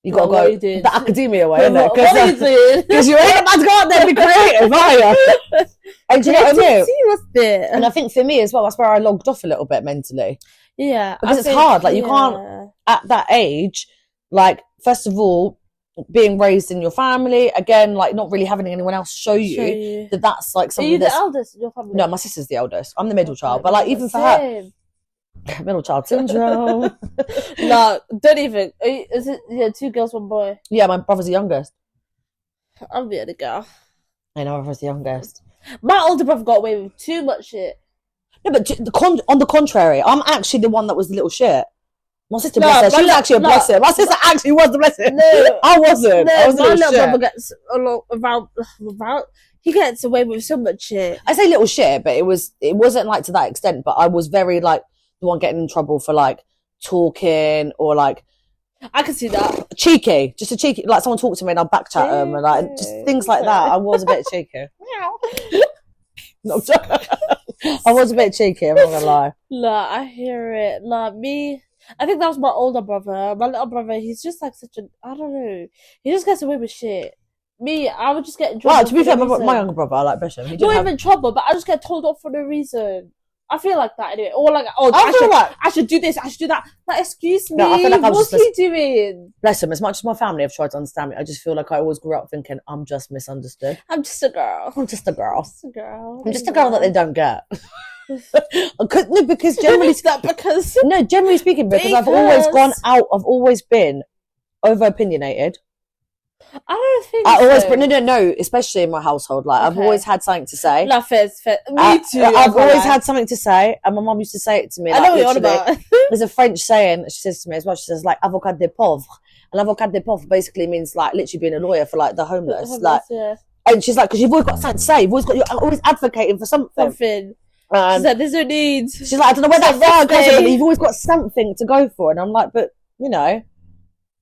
S2: You got to go the academia way, innit?
S1: What are you doing?
S2: Because you ain't about to go out there and be creative, are you? And do you know what I mean?
S1: See what's there.
S2: And I think for me as well, that's where I logged off a little bit mentally.
S1: Yeah.
S2: Because it's hard. Like, you can't, at that age, like, first of all, being raised in your family, again, like, not really having anyone else show you that that's, like, something.
S1: Are you the eldest in your family?
S2: No, my sister's the eldest. I'm the middle child. But, like, even for her... Middle child syndrome.
S1: No, don't even. Is it 2 girls, 1 boy?
S2: Yeah, my brother's the youngest.
S1: I'm the other girl.
S2: I know, my brother's the youngest.
S1: My older brother got away with too much shit.
S2: No, but on the contrary, I'm actually the one that was the little shit. My sister, bless her, she was actually a blessing. My sister actually was the blessing. No, I wasn't. I was
S1: my little brother gets a lot about. He gets away with so much shit.
S2: I say little shit, but it wasn't like to that extent. But I was very like the one getting in trouble for like talking or like,
S1: I can see that.
S2: Cheeky. Just a cheeky, like someone talked to me and I'll back chat them and like just things like that. I was a bit cheeky. No, I was a bit cheeky, I'm not gonna lie.
S1: No, I hear it. Like me, I think that was my older brother. My little brother, he's just like such a, I don't know. He just gets away with shit. Me, I would just get in trouble.
S2: Well, to be fair, my younger brother, I like Bishop.
S1: Not even trouble, but I just get told off for no reason. I feel like that anyway. Or like, I should do this, I should do that. Like, excuse me, I feel like what's he doing?
S2: Bless him. As much as my family have tried to understand me, I just feel like I always grew up thinking I'm just misunderstood.
S1: I'm just a girl.
S2: I'm just a girl.
S1: Just a girl.
S2: I'm just a girl that they don't get. No, because generally generally speaking, because I've always gone out. I've always been over opinionated.
S1: I don't think
S2: No, especially in my household. Like, I've always had something to say.
S1: No, fair. Me too.
S2: I've always had something to say, and my mum used to say it to me.
S1: I know what you're on about.
S2: There's a French saying that she says to me as well. She says, like, avocat de pauvre. And avocat de pauvre basically means, like, literally being a lawyer for, like, the homeless. And she's like, because you've always got something to say. You're always advocating for something.
S1: She's like, there's no need.
S2: She's like, I don't know where that far goes, but you've always got something to go for. And I'm like, but, you know.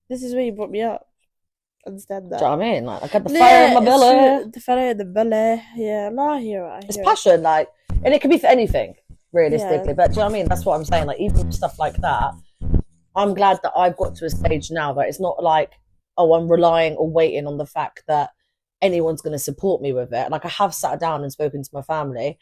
S1: This is where you brought me up. Understand that.
S2: Do you know what I mean? Like, I got the fire in my belly.
S1: The fire in the belly. Yeah, no, I hear it.
S2: It's passion, like, and it can be for anything, realistically. But do you know what I mean? That's what I'm saying. Like, even stuff like that, I'm glad that I've got to a stage now that it's not like, oh, I'm relying or waiting on the fact that anyone's going to support me with it. Like, I have sat down and spoken to my family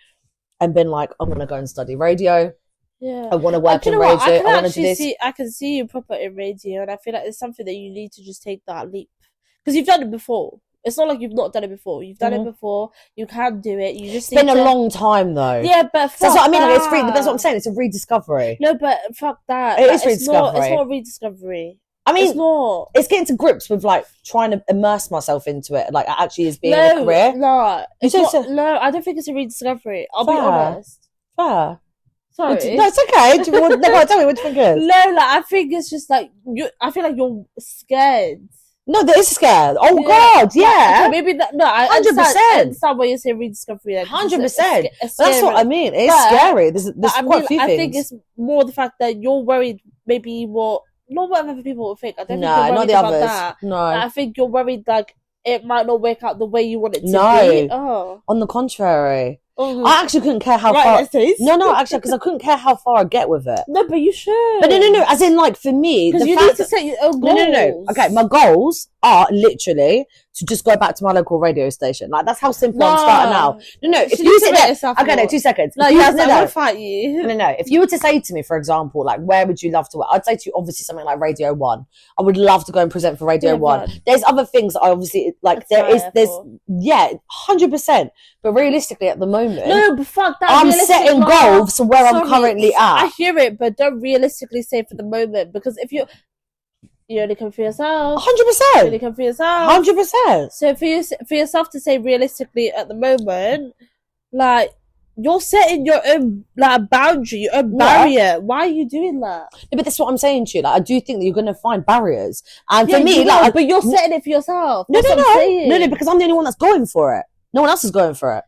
S2: and been like, I want to go and study radio.
S1: Yeah,
S2: I want to work in radio. I want to do this.
S1: I can see you proper in radio, and I feel like it's something that you need to just take that leap, because you've done it before. It's not like you've not done it before. You've done it before. You can do it. You just. It's
S2: been a long time though.
S1: Yeah, but fuck
S2: that's what I mean.
S1: That.
S2: Like, that's what I'm saying. It's a rediscovery.
S1: No, but fuck that.
S2: It is rediscovery.
S1: It's not a rediscovery.
S2: I mean,
S1: it's not.
S2: It's getting to grips with like trying to immerse myself into it. Like, it actually is being a career.
S1: No, it's not. No, I don't think it's a rediscovery. I'll be honest.
S2: Fair.
S1: Sorry.
S2: No, it's okay. Tell me what you think it is.
S1: No, like, I think it's just like I feel like you're scared.
S2: No, there is scared. Oh yeah. God, yeah.
S1: Okay, maybe that. No, 100%. Understand why you say rediscovery.
S2: 100%. That's what I mean. It's scary. There's quite a few things.
S1: I think it's more the fact that you're worried. Maybe not what other people will think. I don't think you're worried
S2: not the
S1: about
S2: others.
S1: That.
S2: No,
S1: I think you're worried like it might not work out the way you want it to be.
S2: No, on the contrary. I actually couldn't care how far. No, actually, because I couldn't care how far I get with it.
S1: No, but you should.
S2: But no. As in, like, for me,
S1: because you need to set your own goals.
S2: No. Okay, my goals are literally to just go back to my local radio station. Like, that's how simple I'm starting now. No. If you sit there, okay, no, 2 seconds.
S1: No, yes, I won't fight you.
S2: No. If you were to say to me, for example, like, where would you love to work? I'd say to you, obviously, something like Radio 1. I would love to go and present for Radio 1. There's other things that I obviously like. There's 100%. But realistically, at the moment,
S1: no, but fuck that.
S2: I'm setting goals for where I'm currently at.
S1: I hear it, but don't realistically say for the moment, because if you only come for yourself.
S2: 100%.
S1: You only come for yourself.
S2: 100%.
S1: So for yourself to say realistically at the moment, like, you're setting your own like boundary, your own barrier. Why are you doing that?
S2: Yeah, but that's what I'm saying to you. Like, I do think that you're going to find barriers, and for me, like,
S1: but you're setting it for yourself.
S2: No, because I'm the only one that's going for it. No one else is going for it.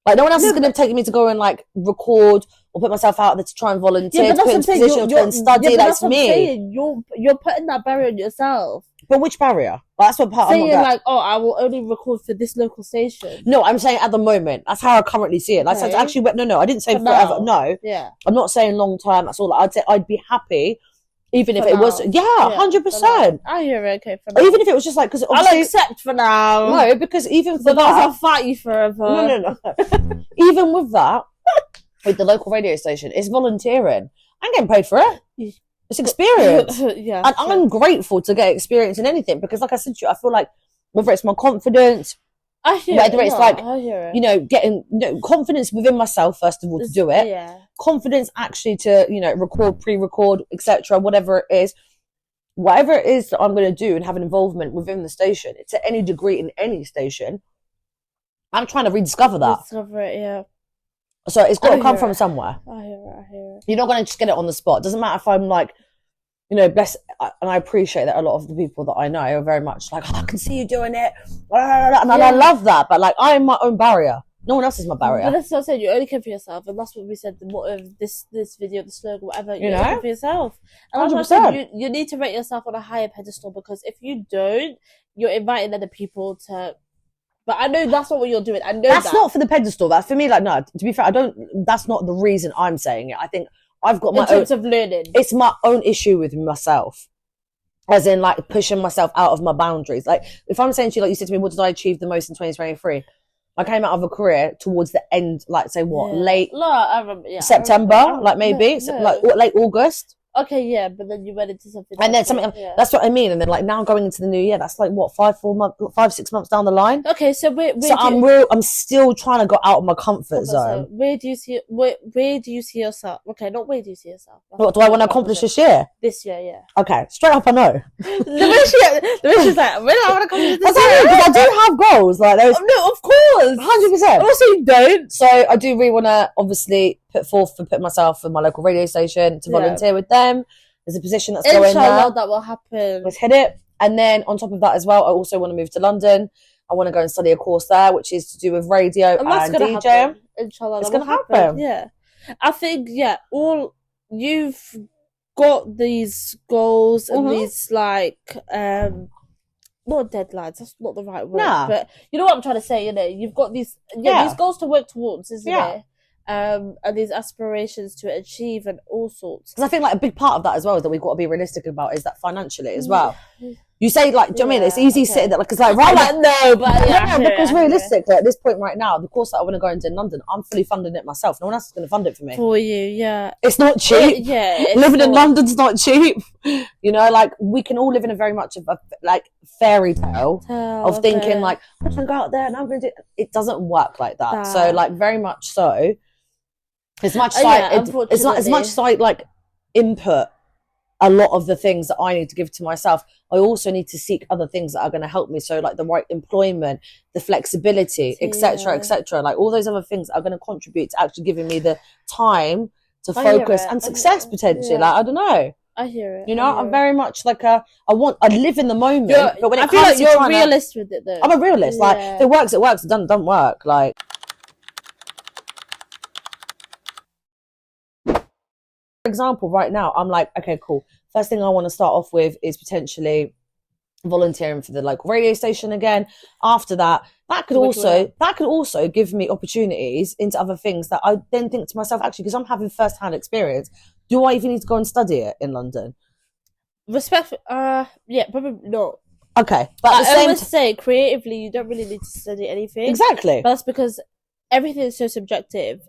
S2: Like, no one else is going to take me to go and like record or put myself out there to try and volunteer, to put into position, to and study. That's me.
S1: You're putting that barrier on yourself.
S2: But which barrier? Well, that's what part.
S1: Saying like, oh, I will only record for this local station.
S2: No, I'm saying at the moment. That's how I currently see it. Like, okay. Actually, no, I didn't say forever. No,
S1: yeah,
S2: I'm not saying long term. That's all. I'd say I'd be happy. Even if it was, 100%.
S1: I hear it, okay, for now.
S2: Even if it was just like, because
S1: I'll accept for now.
S2: No, because even for that,
S1: I'll fight you forever.
S2: No. Even with that, with the local radio station, it's volunteering. I'm getting paid for it. It's experience.
S1: Yeah.
S2: And I'm grateful to get experience in anything, because like I said to you, I feel like whether it's my confidence, whether it's like, you know, getting confidence within myself, first of all, to do it.
S1: Yeah.
S2: Confidence actually to, you know, record, pre-record, etc., whatever it is that I'm going to do and have an involvement within the station, to any degree in any station, I'm trying to rediscover that.
S1: Rediscover it, yeah.
S2: So it's got to come from somewhere.
S1: I hear it.
S2: You're not going to just get it on the spot. Doesn't matter if I'm like, you know, and I appreciate that a lot of the people that I know are very much like, oh, I can see you doing it, and I love that. But like, I am my own barrier. No one else is my barrier.
S1: But that's what I said. You only care for yourself, and that's what we said. What of this video, the slogan, whatever. You only care for yourself. And 100%. You need to rate yourself on a higher pedestal, because if you don't, you're inviting other people to. But I know that's not what you're doing. I know
S2: that's not for the pedestal. That's for me. Like, no. To be fair, I don't. That's not the reason I'm saying it. I think I've got my own. In terms
S1: of learning,
S2: it's my own issue with myself, as in like pushing myself out of my boundaries. Like, if I'm saying to you, like you said to me, what did I achieve the most in 2023? I came out of a career towards the end, like say what, late September, like maybe like late August.
S1: Okay, yeah, but then you went into something.
S2: And then something. Yeah. That's what I mean. And then like now going into the new year, that's like what 5-6 months down the line.
S1: Okay, so
S2: I'm still trying to go out of my comfort zone.
S1: Where do you see yourself? Okay, not where do you see yourself?
S2: What do I want to accomplish this year?
S1: This year, yeah.
S2: Okay, straight up, I know.
S1: the way she's like, where do I want to accomplish this year?
S2: Because I do have goals. Like those.
S1: No, of course,
S2: 100%.
S1: Also, you don't.
S2: So I do really want to obviously put myself in my local radio station to volunteer with them. There's a position that's going there.
S1: That will happen.
S2: Let's hit it. And then on top of that as well, I also want to move to London. I want to go and study a course there, which is to do with radio and DJing.
S1: Happen. Inshallah,
S2: it's going to happen.
S1: Yeah. I think, you've got these goals and these, like, not deadlines, that's not the right word. But you know what I'm trying to say, you've got these these goals to work towards, isn't it? And these aspirations to achieve and all sorts.
S2: Because I think like a big part of that as well is that we've got to be realistic about is that financially as well. You say like, do you know what I mean? It's easy sitting there, like, it's like, right, like, no, but because realistically at this point right now, the course that I want to go into in London, I'm fully funding it myself. No one else is going to fund it for me.
S1: For you, yeah.
S2: It's not cheap. Living in London's not cheap. Like, we can all live in a very much of a, like, fairy tale of thinking like, I'm going to go out there and I'm going to do it. Doesn't work like that. So, like, very much so, as much as I like input a lot of the things that I need to give to myself, I also need to seek other things that are going to help me. So like the right employment, the flexibility, etc., like all those other things are going to contribute to actually giving me the time to focus and success potentially. Like, I don't know.
S1: I hear it.
S2: I'm very much like I live in the moment. But when
S1: I feel like you're a realist with it though.
S2: I'm a realist. Like, if it works, it works. It doesn't work. Like, for example, right now, I'm like, okay, cool. First thing I want to start off with is potentially volunteering for the local radio station again. After that, that could also give me opportunities into other things that I then think to myself, actually, because I'm having first-hand experience, do I even need to go and study it in London?
S1: Probably not.
S2: Okay, but
S1: I always say creatively, you don't really need to study anything.
S2: Exactly.
S1: But that's because everything is so subjective.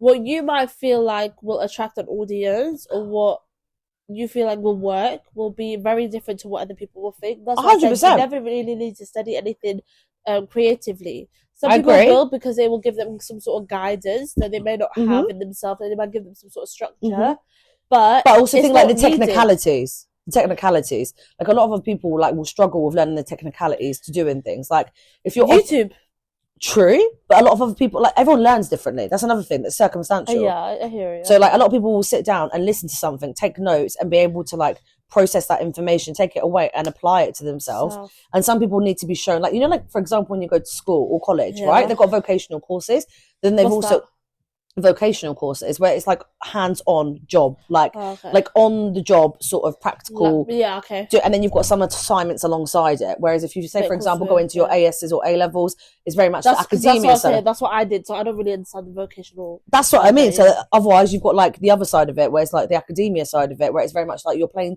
S1: What you might feel like will attract an audience or what you feel like will work will be very different to what other people will think. That's why 100%. You never really need to study anything creatively. Some people will, because they will give them some sort of guidance that they may not have in themselves, and they might give them some sort of structure. But
S2: I also think like the technicalities. Like, a lot of other people like will struggle with learning the technicalities to doing things. Like, if you're
S1: YouTube.
S2: True, but a lot of other people, like, everyone learns differently. That's another thing that's circumstantial.
S1: I hear it.
S2: So like, a lot of people will sit down and listen to something, take notes, and be able to like process that information, take it away and apply it to themselves. And some people need to be shown, like, like, for example, when you go to school or college, right, they've got vocational courses, then they've vocational courses where it's like hands-on job, like on the job sort of practical. And then you've got some assignments alongside it. Whereas if you say, for example, go into your ASs or A levels, it's very much the academia side.
S1: That's what I did, so I don't really understand the vocational.
S2: That's what I mean. So otherwise, you've got like the other side of it, where it's like the academia side of it, where it's very much like you're playing.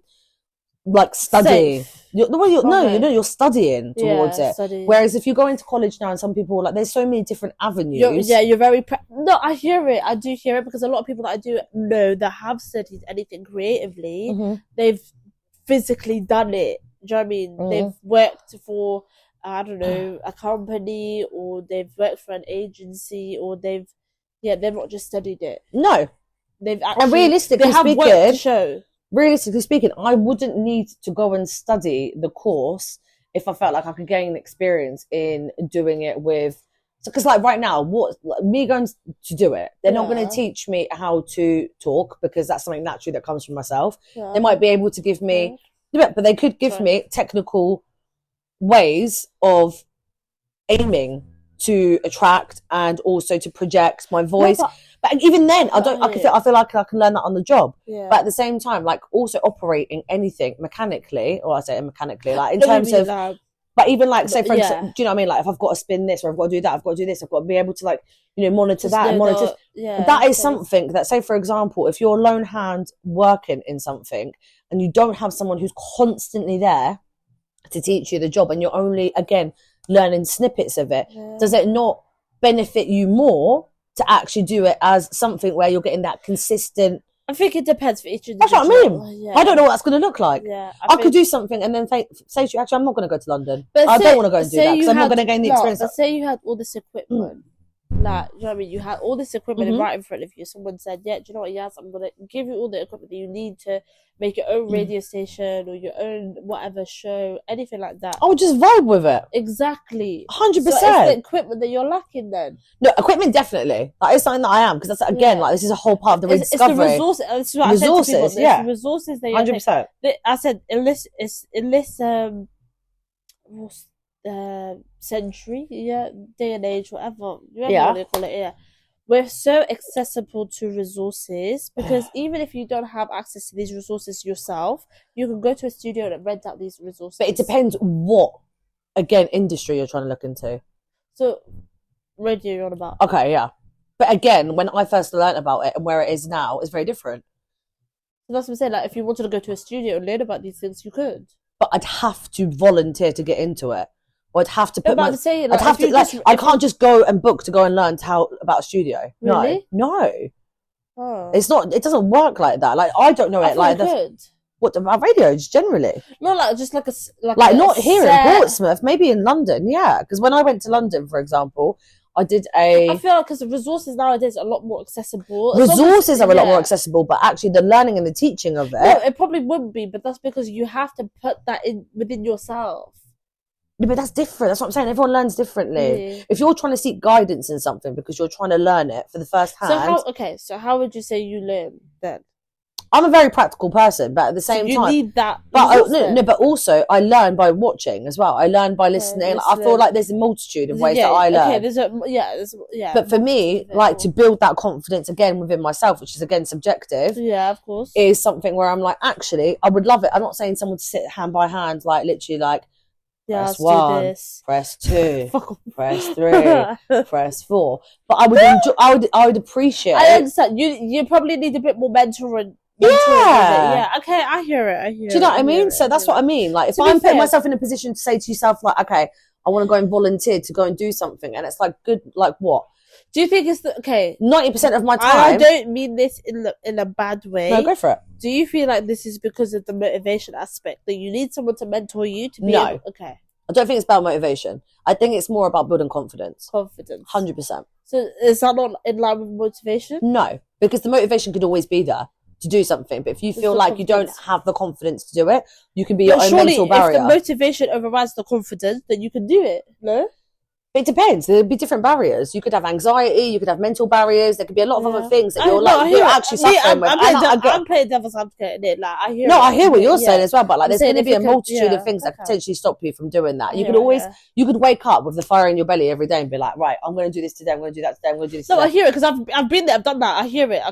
S2: Like study, you're studying towards it. Whereas if you go into college now, and some people like, there's so many different avenues.
S1: You're very. No, I hear it. I do hear it, because a lot of people that I do know that have studied anything creatively, they've physically done it. Do you know what I mean? They've worked for, I don't know, a company, or they've worked for an agency, or they've not just studied it.
S2: No,
S1: they've actually.
S2: And realistically
S1: speaking, worked to show.
S2: Realistically speaking, I wouldn't need to go and study the course if I felt like I could gain experience in doing it with. Because like right now, me going to do it, they're not going to teach me how to talk, because that's something naturally that comes from myself. They might be able to give me, but they could give me technical ways of aiming to attract and also to project my voice. But even then, I feel like I can learn that on the job. But at the same time, like, also operating anything mechanically, or I say mechanically, like, in terms of, but even like, say for example, do you know what I mean? Like, if I've got to spin this, or I've got to do that, I've got to do this, I've got to be able to, like, monitor that and monitor. That is something that, say for example, if you're a lone hand working in something and you don't have someone who's constantly there to teach you the job, and you're only, again, learning snippets of it, does it not benefit you more to actually do it as something where you're getting that consistent?
S1: I think it depends for each individual.
S2: That's what I mean. I don't know what that's going to look like. I could do something and then say to you, actually, I'm not going to go to London. I don't want to go and do that, because I'm not going to gain the experience.
S1: But say you had all this equipment. Like, do you know what I mean? You had all this equipment right in front of you. Someone said, do you know what, Yas, I'm going to give you all the equipment that you need to make your own radio station or your own whatever show, anything like that.
S2: I would just vibe with it.
S1: Exactly.
S2: 100%.
S1: So it's the equipment that you're lacking then.
S2: No, equipment definitely. That is something that I am, because that's, again, like, this is a whole part of the rediscovery.
S1: It's the resources. This is what I said to people. It's the resources that you're
S2: 100%.
S1: I said, unless century, day and age, whatever you want to call it, we're so accessible to resources because even if you don't have access to these resources yourself, you can go to a studio and rent out these resources.
S2: But it depends what, again, industry you're trying to look into.
S1: So, radio you're on about.
S2: Okay, yeah. But again, when I first learned about it and where it is now, it's very different.
S1: So that's what I'm saying. Like, if you wanted to go to a studio and learn about these things, you could.
S2: But I'd have to volunteer to get into it. Or I'd have to put I can't just go and book to go and learn about a studio.
S1: Really?
S2: No.
S1: Oh.
S2: It's not. It doesn't work like that. Like, I don't know it like that. What about radio? Just generally?
S1: Not like just like
S2: not here in Portsmouth. Maybe in London. Yeah, because when I went to London, for example, I did
S1: I feel like because the resources nowadays are a lot more accessible.
S2: Resources are a lot more accessible, but actually the learning and the teaching of it.
S1: No, it probably wouldn't be, but that's because you have to put that in within yourself.
S2: Yeah, but that's different. That's what I'm saying. Everyone learns differently. Yeah. If you're trying to seek guidance in something because you're trying to learn it for the first hand.
S1: So how would you say you learn then?
S2: I'm a very practical person, but at the same time,
S1: you need that.
S2: But but also I learn by watching as well. I learn by listening. I feel like there's a multitude of ways that I learn.
S1: Okay,
S2: But for me, like to build that confidence again within myself, which is again subjective.
S1: Yeah, of course.
S2: Is something where I'm like, actually, I would love it. I'm not saying someone to sit hand by hand, like literally, like. Press 1, press 2, press 3, press 4. But I would appreciate.
S1: I understand. You probably need a bit more mentoring. Yeah. Okay, I hear it. Do
S2: you know what I mean? So that's what I mean. Like, if I'm putting myself in a position to say to yourself, like, okay, I want to go and volunteer to go and do something, and it's like, good, like what?
S1: Do you think it's
S2: 90% of my time?
S1: I don't mean this in a bad way.
S2: No, go for it.
S1: Do you feel like this is because of the motivation aspect that you need someone to mentor you to be?
S2: No.
S1: Okay.
S2: I don't think it's about motivation. I think it's more about building confidence. 100%.
S1: So is that not in line with motivation?
S2: No, because the motivation could always be there to do something, but if you feel like you don't have the confidence to do it, you can be your own mental barrier.
S1: If the motivation overrides the confidence, then you can do it. No.
S2: It depends. There'd be different barriers. You could have anxiety. You could have mental barriers. There could be a lot of other things that you're actually suffering with.
S1: I'm playing devil's advocate in it. Like I hear
S2: what you're saying as well. But like, there's going to be a multitude of things that potentially stop you from doing that. You could you could wake up with the fire in your belly every day and be like, right, I'm going to do this today. I'm going to do that today. I'm going to do this.
S1: No, I hear it because I've been there. I've done that. I hear it.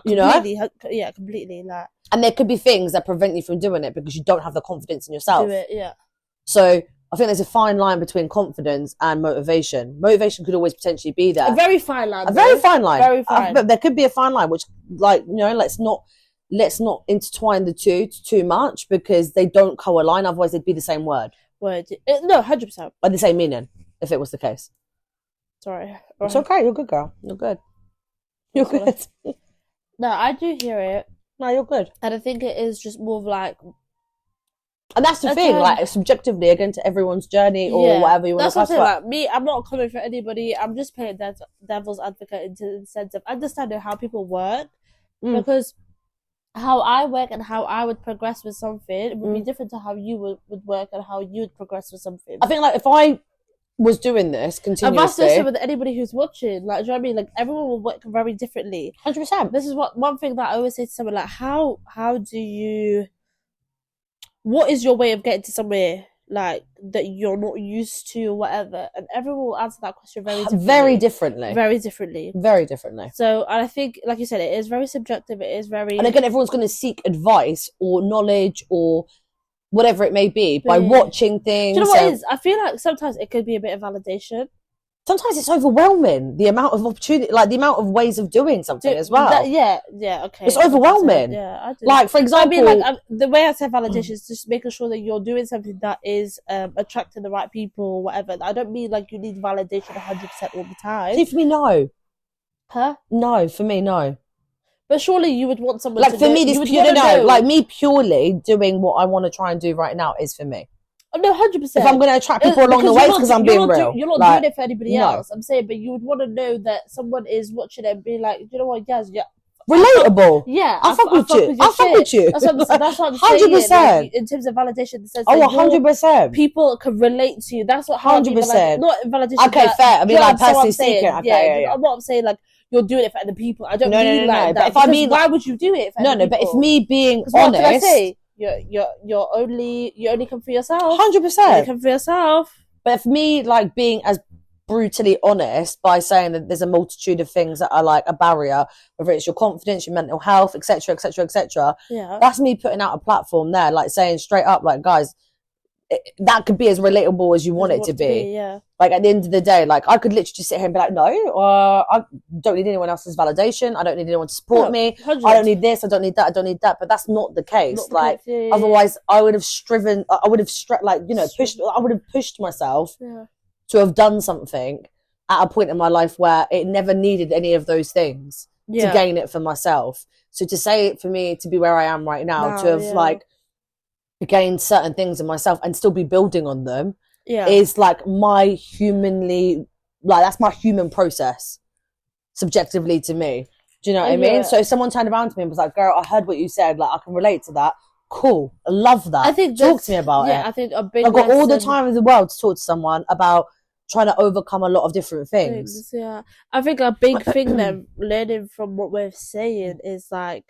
S1: Completely. Like,
S2: and there could be things that prevent you from doing it because you don't have the confidence in yourself.
S1: Do it. Yeah.
S2: So. I think there's a fine line between confidence and motivation. Motivation could always potentially be there.
S1: A very fine line.
S2: Very fine.
S1: But
S2: there could be a fine line, which, like, you know, let's not intertwine the two too much because they don't co-align. Otherwise, they'd be the same word.
S1: No, 100%.
S2: By the same meaning, if it was the case.
S1: Sorry.
S2: It's okay. You're good, girl. You're good. You're good.
S1: No, I do hear it.
S2: No, you're good.
S1: And I think it is just more of like.
S2: And that's the thing, like, subjectively, again, to everyone's journey or whatever you want to talk about.
S1: Like, me, I'm not coming for anybody. I'm just playing devil's advocate in the sense of understanding how people work. Because how I work and how I would progress with something would be different to how you would work and how you would progress with something.
S2: I think, like, if I was doing this continuously...
S1: And that's also with anybody who's watching. Like, do you know what I mean? Like, everyone will work very differently.
S2: 100%.
S1: This is one thing that I always say to someone, like, how do you... What is your way of getting to somewhere like that you're not used to or whatever? And everyone will answer that question very differently. So, and I think, like you said, it is very subjective. It is very...
S2: And again, everyone's going to seek advice or knowledge or whatever it may be by watching things.
S1: Do you know what it is? I feel like sometimes it could be a bit of validation.
S2: Sometimes it's overwhelming, the amount of opportunity, like the amount of ways of doing something as well.
S1: Okay.
S2: It's overwhelming.
S1: Yeah, I do.
S2: Like, for example...
S1: I mean, like, the way I say validation is just making sure that you're doing something that is attracting the right people or whatever. I don't mean like you need validation 100% all the time.
S2: See, for me, no.
S1: Huh?
S2: No, for me, no.
S1: But surely you would want someone
S2: like, to for me, this pure, no, like me purely doing what I want to try and do right now is for me.
S1: Oh, no, 100%.
S2: If I'm going to attract people along the way, it's because I'm being real.
S1: You're not doing it for anybody else. I'm saying, but you would want to know that someone is watching it and be like, you know what, Yaz,
S2: relatable.
S1: I fuck with you.
S2: I fuck with you.
S1: That's what I'm saying.
S2: 100%.
S1: Like, in terms of validation, in the sense
S2: 100%.
S1: People can relate to you. That's what
S2: 100%.
S1: Like, not validation.
S2: Okay, fair. I mean, like, personally speaking. Okay,
S1: I'm not saying like you're doing it for other people. I don't mean like that.
S2: But if I mean,
S1: why would you do it? For other people?
S2: But if me being honest.
S1: You only come for yourself.
S2: 100%.
S1: You come for yourself.
S2: But for me, like being as brutally honest by saying that there's a multitude of things that are like a barrier, whether it's your confidence, your mental health, etc., etc., etc.
S1: Yeah.
S2: That's me putting out a platform there, like saying straight up, like, guys, that could be as relatable as you want it to be.
S1: Yeah.
S2: Like at the end of the day, like I could literally just sit here and be like, no, I don't need anyone else's validation. I don't need anyone to support me.
S1: 100.
S2: I don't need this. I don't need that. I don't need that. But that's not the case. Otherwise, I would have striven. I would have pushed. I would have pushed myself to have done something at a point in my life where it never needed any of those things to gain it for myself. So to say for me to be where I am right now, to have like gained certain things in myself and still be building on them is like my humanly, like that's my human process subjectively to me. Do you know what I mean? So if someone turned around to me and was like, girl, I heard what you said, like I can relate to that. Cool. I love that.
S1: I think
S2: talk to me about it.
S1: I think a big
S2: I've got all the time in the world to talk to someone about trying to overcome a lot of different things.
S1: Yeah. I think a big thing that learning from what we're saying is like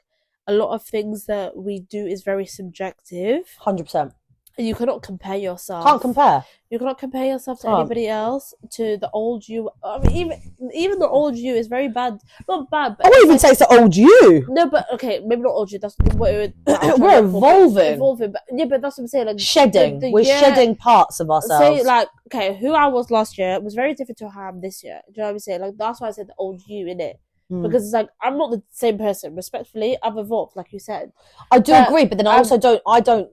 S1: a lot of things that we do is very subjective.
S2: 100%.
S1: And you cannot compare yourself.
S2: Can't compare.
S1: You cannot compare yourself to anybody else, to the old you. I mean, even the old you is very bad. Not bad, but
S2: I wouldn't even say it's the old you.
S1: No, but okay, maybe not old you. That's what it would.
S2: We're evolving.
S1: Evolving, but but that's what I'm saying. Like
S2: shedding. We're shedding parts of ourselves.
S1: Say like, okay, who I was last year was very different to how I am this year. Do you know what I'm saying? Like that's why I said the old you, innit? Because it's like I'm not the same person. Respectfully, I've evolved, like you said.
S2: I do agree, but then I also don't. I don't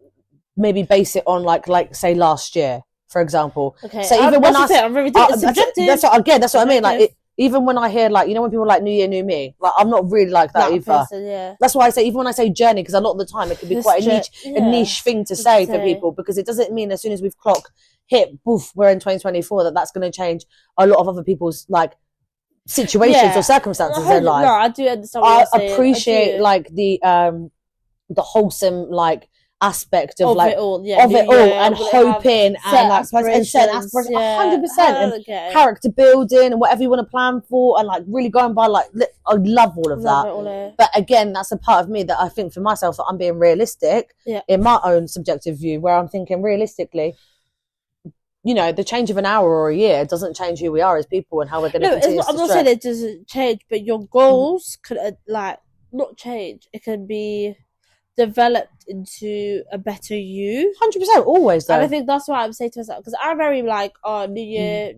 S2: maybe base it on like say last year, for example.
S1: Okay.
S2: So even when
S1: I'm very subjective.
S2: That's what I mean. Like even when I hear like when people are like New Year, New Me, like I'm not really like that either.
S1: Person,
S2: That's why I say even when I say journey, because a lot of the time it can be quite a niche thing to say for people, because it doesn't mean as soon as we've hit, boof, we're in 2024 that's going to change a lot of other people's like situations or circumstances in life.
S1: No, I do understand what you're saying.
S2: Appreciate like the wholesome like aspect of like
S1: it all,
S2: and hoping and like set aspirations, 100%, and character building and whatever you want to plan for, and like really going by like I love all of that. But again, that's a part of me that I think for myself that I'm being realistic in my own subjective view, where I'm thinking realistically, the change of an hour or a year doesn't change who we are as people and how we're going to continue.
S1: I'm not saying it doesn't change, but your goals could like not change. It can be developed into a better you.
S2: 100%, always though.
S1: And I think that's what I'm saying to myself, because I'm very like, New Year,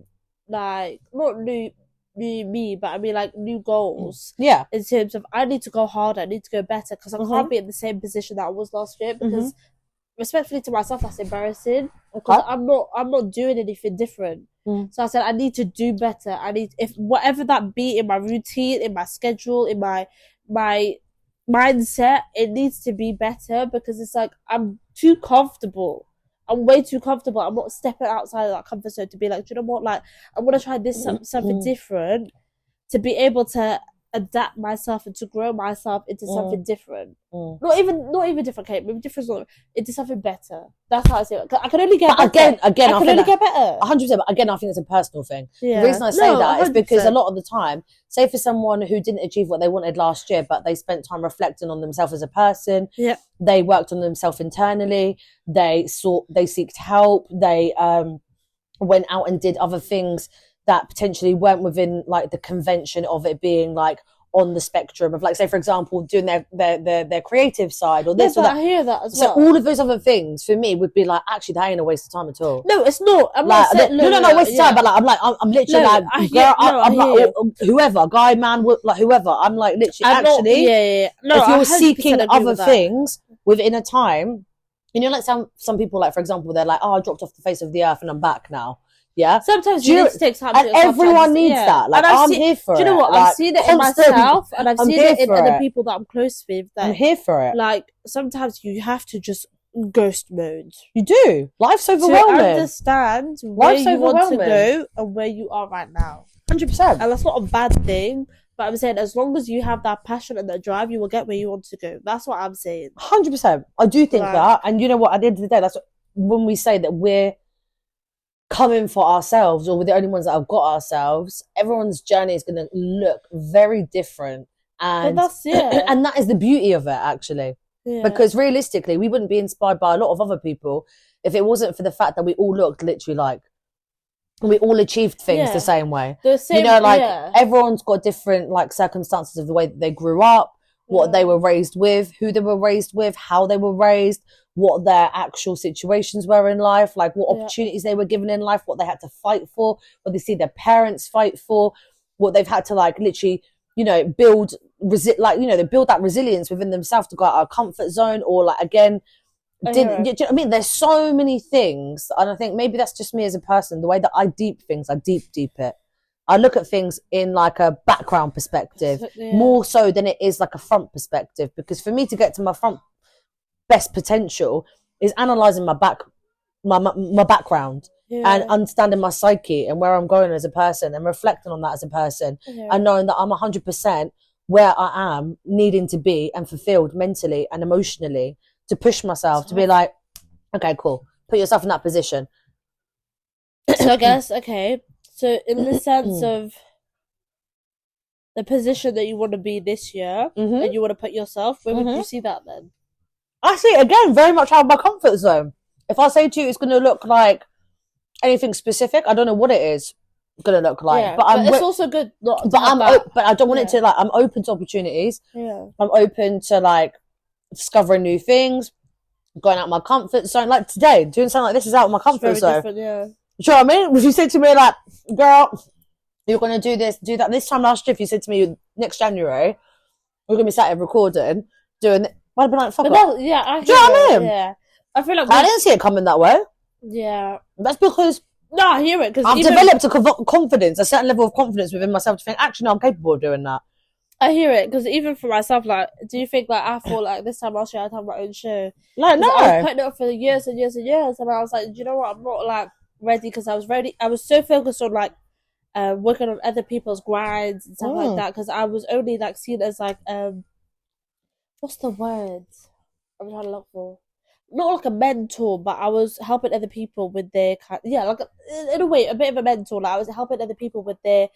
S1: like not new me, but I mean like new goals.
S2: Yeah.
S1: In terms of I need to go harder, I need to go better, because I can't be in the same position that I was last year. Because respectfully to myself, that's embarrassing. Because I'm not doing anything different. So I said I need to do better. If whatever that be in my routine, in my schedule, in my mindset, it needs to be better, because it's like I'm too comfortable. I'm way too comfortable. I'm not stepping outside of that comfort zone to be like, do you know what? Like I want to try this something different, to be able to adapt myself and to grow myself into something different. Not even different, Kate. Maybe different, into something better. That's how I see it. I can only get better.
S2: I can
S1: only get better.
S2: 100%. But again, I think it's a personal thing.
S1: Yeah.
S2: The reason I say that is because a lot of the time, say for someone who didn't achieve what they wanted last year, but they spent time reflecting on themselves as a person.
S1: Yeah.
S2: They worked on themselves internally. They seeked help. They went out and did other things that potentially weren't within like the convention of it being like on the spectrum of like, say for example, doing their creative side or this or that.
S1: I hear that as well.
S2: So all of those other things for me would be like, actually that ain't a waste of time at all.
S1: No, it's not. I'm
S2: like,
S1: not saying,
S2: no, waste of time. But like, I'm literally I'm like whoever, guy, man, like whoever. I'm like literally No, if you're seeking other things within a time, like some people, like for example, they're like, I dropped off the face of the earth and I'm back now. Yeah.
S1: Sometimes you need to take time.
S2: And everyone needs that. Like I'm here for it.
S1: Do you know what? I've seen it in myself, and I've seen it in other people that I'm close with. That
S2: I'm here for it.
S1: Like sometimes you have to just ghost mode.
S2: You do. Life's overwhelming.
S1: To understand where you want to go and where you are right now.
S2: 100%.
S1: And that's not a bad thing. But I'm saying as long as you have that passion and that drive, you will get where you want to go. That's what I'm saying.
S2: 100%. I do think that. And you know what? At the end of the day, that's when we say that we're coming for ourselves, or we're the only ones that have got ourselves, everyone's journey is going to look very different. And and that is the beauty of it, actually. Yeah. Because realistically, we wouldn't be inspired by a lot of other people if it wasn't for the fact that we all looked literally like we all achieved things the same way.
S1: The same,
S2: everyone's got different like circumstances of the way that they grew up, what they were raised with, who they were raised with, how they were raised, what their actual situations were in life, like what opportunities they were given in life, what they had to fight for, what they see their parents fight for, what they've had to like literally, build they build that resilience within themselves to go out of comfort zone, or like again. Do you know what I mean? There's so many things, and I think maybe that's just me as a person. The way that I deep things, I deep it. I look at things in like a background perspective, more so than it is like a front perspective. Because for me to get to my front best potential is analysing my background and understanding my psyche and where I'm going as a person and reflecting on that as a person and knowing that I'm 100% where I am needing to be and fulfilled mentally and emotionally. To push myself to be like, okay, cool. Put yourself in that position.
S1: So I guess, okay. So in the sense of the position that you want to be this year and you want to put yourself, where would you see that then?
S2: I see it again very much out of my comfort zone. If I say to you it's going to look like anything specific, I don't know what it is going to look like.
S1: Yeah, but it's also good.
S2: But I don't want it to like. I'm open to opportunities.
S1: Yeah,
S2: I'm open to like discovering new things, going out of my comfort zone. Like today, doing something like this is out of my comfort zone.
S1: Yeah.
S2: Do you know what I mean? If you said to me like, girl, you're going to do this, do that. This time last year, if you said to me next January, we're going to be sat here recording, doing it, I'd be like, fuck off.
S1: Yeah, I
S2: do you know what I mean?
S1: Yeah. I feel like
S2: I didn't see it coming that way.
S1: Yeah.
S2: That's because
S1: I hear it.
S2: I've developed a confidence, a certain level of confidence within myself to think, actually, no, I'm capable of doing that.
S1: I hear it, because even for myself, like, do you think like I thought like this time last year I'd have my own show?
S2: Like, no,
S1: I was putting it up for years and years and years, and I was like, do you know what? I'm not like ready, because I was ready. I was so focused on like working on other people's grinds and stuff like that, because I was only like seen as like what's the word I'm trying to look for? Not like a mentor, but I was helping other people with their like in a way a bit of a mentor. Like I was helping other people with their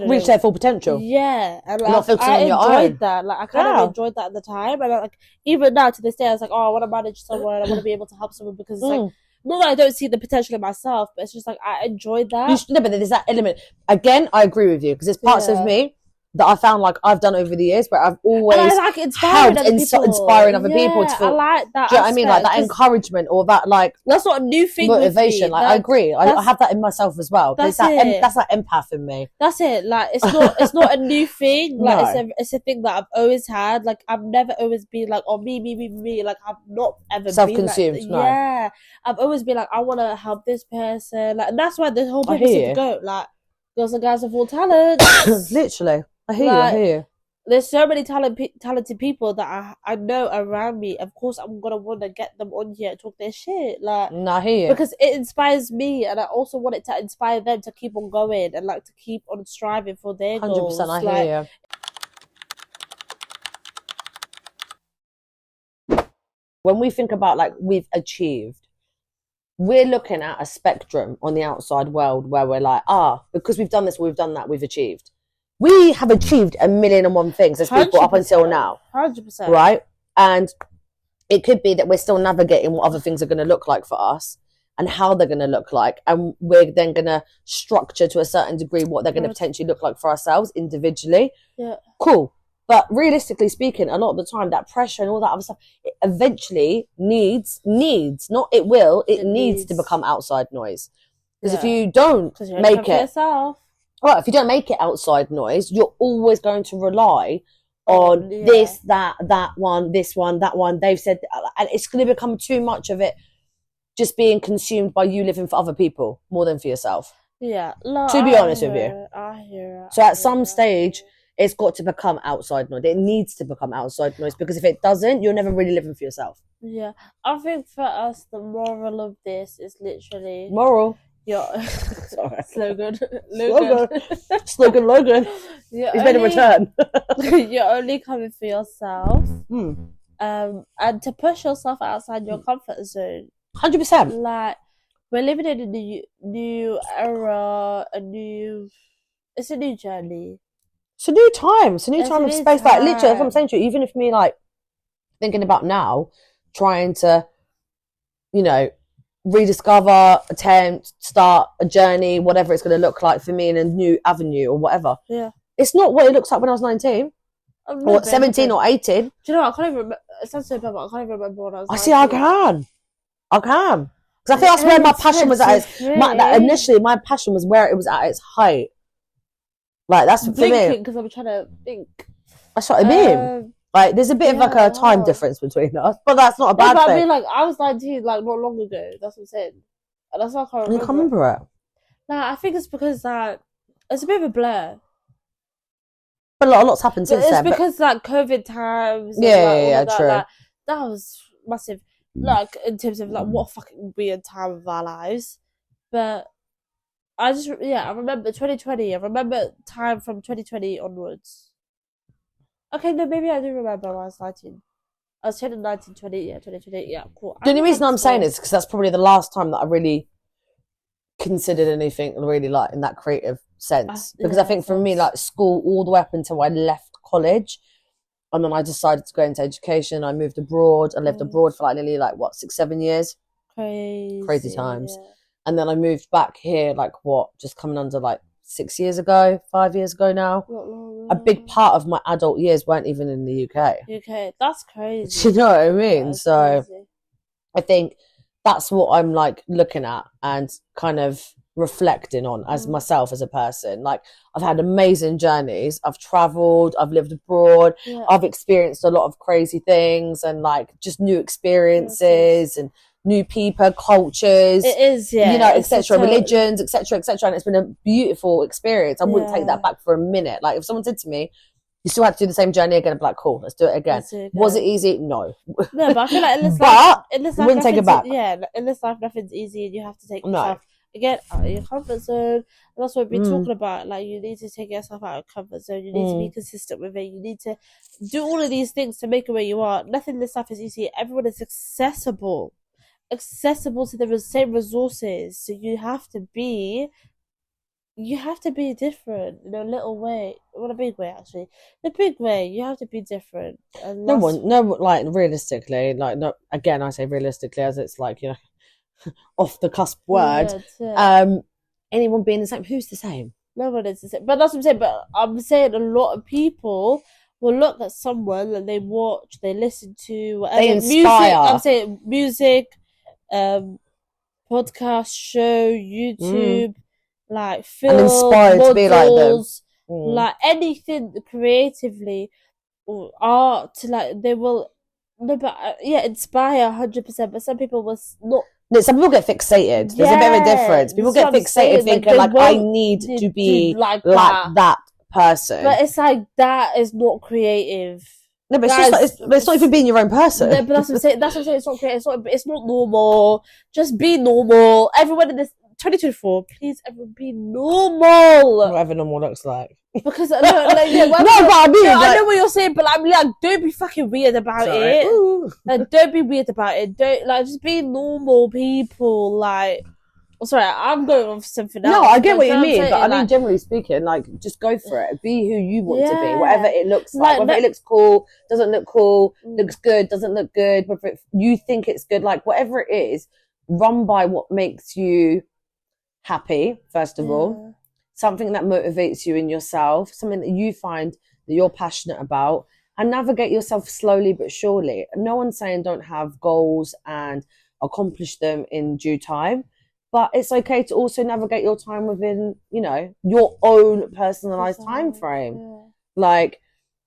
S1: reach
S2: their full potential.
S1: Yeah, and like,
S2: not focusing on your own.
S1: I enjoyed that. Like I kind of enjoyed that at the time, and like even now to this day, I was like, oh, I want to manage someone. I want to be able to help someone, because it's like not that I don't see the potential in myself, but it's just like I enjoyed that.
S2: No, but there's that element. Again, I agree with you, because there's parts of me that I found like I've done over the years, where I've always
S1: inspiring other people
S2: to feel.
S1: I like that.
S2: Do you know what I mean? Like that encouragement, or that like
S1: that's not a new thing.
S2: Motivation. Like I agree. I have that in myself as well. That's that empath in me.
S1: That's it. Like it's not a new thing. Like it's a thing that I've always had. Like I've never always been like, oh, me. Like I've not ever
S2: self-consumed.
S1: Been like, yeah, I've always been like, I want to help this person. Like, and that's why the whole purpose of the goat, like girls and guys of all talent.
S2: Literally. I hear you.
S1: There's so many talented people that I know around me. Of course, I'm gonna want to get them on here and talk their shit. Like,
S2: I hear you,
S1: because it inspires me, and I also want it to inspire them to keep on going and like to keep on striving for their goals.
S2: 100%, I hear you. When we think about like we've achieved, we're looking at a spectrum on the outside world where we're like, because we've done this, we've done that, we've achieved. We have achieved 1,000,001 things as people up until now.
S1: 100%.
S2: Right? And it could be that we're still navigating what other things are going to look like for us and how they're going to look like. And we're then going to structure to a certain degree what they're going to potentially look like for ourselves individually.
S1: Yeah.
S2: Cool. But realistically speaking, a lot of the time, that pressure and all that other stuff, it eventually needs, not it will, it needs to become outside noise. Because if you don't make it... Well, if you don't make it outside noise, you're always going to rely on this, that one, this one, that one. They've said, and it's going to become too much of it just being consumed by you living for other people more than for yourself.
S1: Yeah.
S2: To be honest with you.
S1: I hear it.
S2: So at some stage, it's got to become outside noise. It needs to become outside noise, because if it doesn't, you're never really living for yourself.
S1: Yeah. I think for us, the moral of this is literally...
S2: Moral?
S1: Yeah. Slogan.
S2: Slogan. It's made a return.
S1: You're only coming for yourself. And to push yourself outside your comfort zone.
S2: 100%.
S1: Like, we're living in a new era, it's a new journey.
S2: It's a new time. It's a new time of space. Like, literally, that's what I'm saying to you. Even if me, like, thinking about now, trying to, rediscover, attempt, start a journey, whatever it's going to look like for me in a new avenue or whatever.
S1: Yeah.
S2: It's not what it looks like when I was 19 or 17 or 18.
S1: Do you know what? I can't even remember. It sounds so bad, but I can't even remember when I was 19.
S2: I can. Because I think that's where my passion was at. Initially, my passion was where it was at its height. Like, that's for me.
S1: Because I'm trying to think.
S2: That's what I mean. Like, there's a bit of like a time difference between us, but that's not a bad thing.
S1: I mean, like, I was 19, like, not long ago. That's what I'm saying. And that's why I can't remember.
S2: You can't remember it?
S1: Nah, I think it's because, like, it's a bit of a blur.
S2: But a lot's happened since then.
S1: It's because, like, COVID times.
S2: Yeah, true.
S1: Like, that was massive. Like, in terms of, like, what a fucking weird time of our lives. But I remember 2020. I remember time from 2020 onwards. Okay, no, maybe I do remember when I was 19. I was turning 19, 2020, cool.
S2: The only reason I'm saying is because that's probably the last time that I really considered anything really, like, in that creative sense. Because I think for me, like, school all the way up until I left college, and then I decided to go into education. I moved abroad. I lived abroad for, like, nearly, like, 6-7 years? Crazy times. Yeah. And then I moved back here, like, just coming under, like, 5 years ago now. A big part of my adult years weren't even in the UK.
S1: That's crazy.
S2: Do you know what I mean?
S1: That's
S2: so
S1: crazy.
S2: I think that's what I'm, like, looking at and kind of reflecting on as myself as a person. Like, I've had amazing journeys. I've traveled, I've lived abroad, I've experienced a lot of crazy things and, like, just new experiences and new people, cultures,
S1: it is,
S2: etc., religions, etc., and it's been a beautiful experience. I wouldn't take that back for a minute. Like, if someone said to me, you still have to do the same journey again, I'd be like, cool, let's do it again. Was it easy? No.
S1: No, but I feel like in this life,
S2: wouldn't take it back.
S1: In this life, nothing's easy, and you have to take yourself again out of your comfort zone. And that's what we've been talking about. Like, you need to take yourself out of your comfort zone. You need to be consistent with it. You need to do all of these things to make it where you are. Nothing in this life is easy. Everyone is accessible to the same resources. So you have to be different in a little way. Well, a big way, actually. In a big way, you have to be different. And
S2: like, realistically, like, no, again, I say realistically as it's like, you know, off the cusp word. Anyone being the same? Who's the same?
S1: No one is the same. But that's what I'm saying. But I'm saying a lot of people will look at someone and they watch, they listen to, whatever.
S2: They inspire.
S1: Music, I'm saying music, podcast, show, YouTube, like film,
S2: and inspired
S1: models,
S2: to be like them.
S1: Like anything creatively or art, like they will. No, but inspire 100%. But some people will not.
S2: No, some people get fixated. There's a bit of a difference. People get fixated thinking, like, I need to be like that person.
S1: But it's like, that is not creative.
S2: No, but it's not even being your own person.
S1: No, but that's what I'm saying. It's not creative. It's not normal. Just be normal. Everyone in this 2024, please, everyone be normal.
S2: Whatever normal looks like.
S1: Because but I know what you're saying, but I'm like, don't be fucking weird about it. Like, don't be weird about it. Don't, like, just be normal people. Like, sorry, I'm going off something else.
S2: No, I get what you mean, but I mean, generally speaking, like, just go for it. Be who you want to be, whatever it looks like. Whether it looks cool, doesn't look cool, looks good, doesn't look good. Whether you think it's good, like, whatever it is, run by what makes you happy. First of all. Something that motivates you in yourself, something that you find that you're passionate about, and navigate yourself slowly but surely. No one's saying don't have goals and accomplish them in due time, but it's okay to also navigate your time within, you know, your own personalized time frame. Like,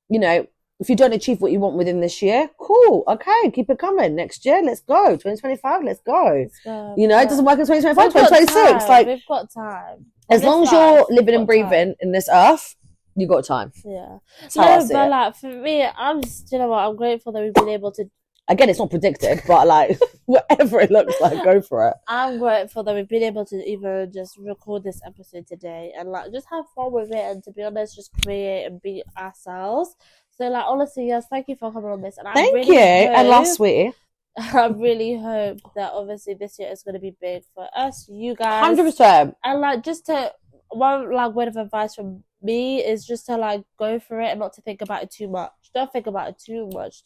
S2: you know, if you don't achieve what you want within this year, cool, okay, keep it coming. Next year, let's go. 2025, let's go. You know, it doesn't work in 2025, 2026. Like,
S1: we've got time.
S2: As long as you're living and breathing in this earth, you got time.
S1: Yeah. No, but like, for me, you know what, I'm grateful that we've been able to.
S2: Again, it's not predicted, but like, whatever it looks like, go for it.
S1: I'm grateful that we've been able to even just record this episode today and like just have fun with it, and to be honest, just create and be ourselves. So like, honestly, yes, thank you for coming on this. And
S2: thank you. And last week,
S1: I really hope that obviously this year is going to be big for us, you guys.
S2: 100%.
S1: And like, just to, one like word of advice from me is just to like go for it and not to think about it too much. Don't think about it too much.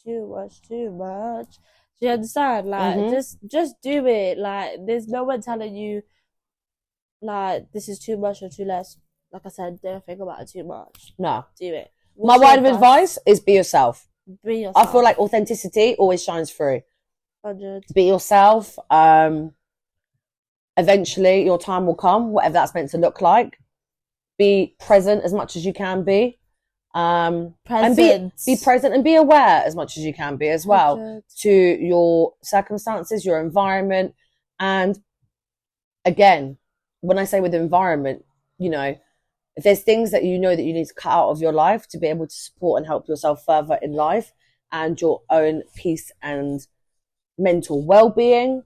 S1: Do you understand? Like, just do it. Like, there's no one telling you, like, this is too much or too less. Like I said, don't think about it too much.
S2: No.
S1: Do it.
S2: My word of advice is be yourself.
S1: Be yourself.
S2: I feel like authenticity always shines through.
S1: 100.
S2: Be yourself. Eventually, your time will come, whatever that's meant to look like. Be present as much as you can be. And be present and be aware as much as you can be as well
S1: 100.
S2: To your circumstances, your environment. And again, when I say with environment, you know, if there's things that you know that you need to cut out of your life to be able to support and help yourself further in life and your own peace and mental well-being,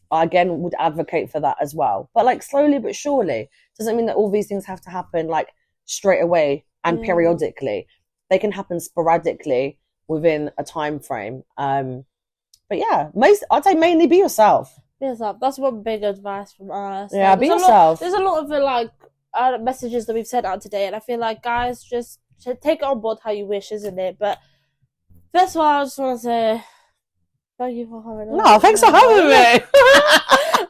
S2: I again would advocate for that as well. But like slowly but surely, doesn't mean that all these things have to happen like straight away and periodically. They can happen sporadically within a time frame. But yeah, I'd say mainly be yourself.
S1: Be yourself. That's one big advice from us.
S2: Yeah,
S1: like,
S2: be yourself.
S1: There's a lot of like messages that we've sent out today, and I feel like guys just should take it on board how you wish, isn't it? But first of all, I just want to say thank you for having us.
S2: No, thanks for having me.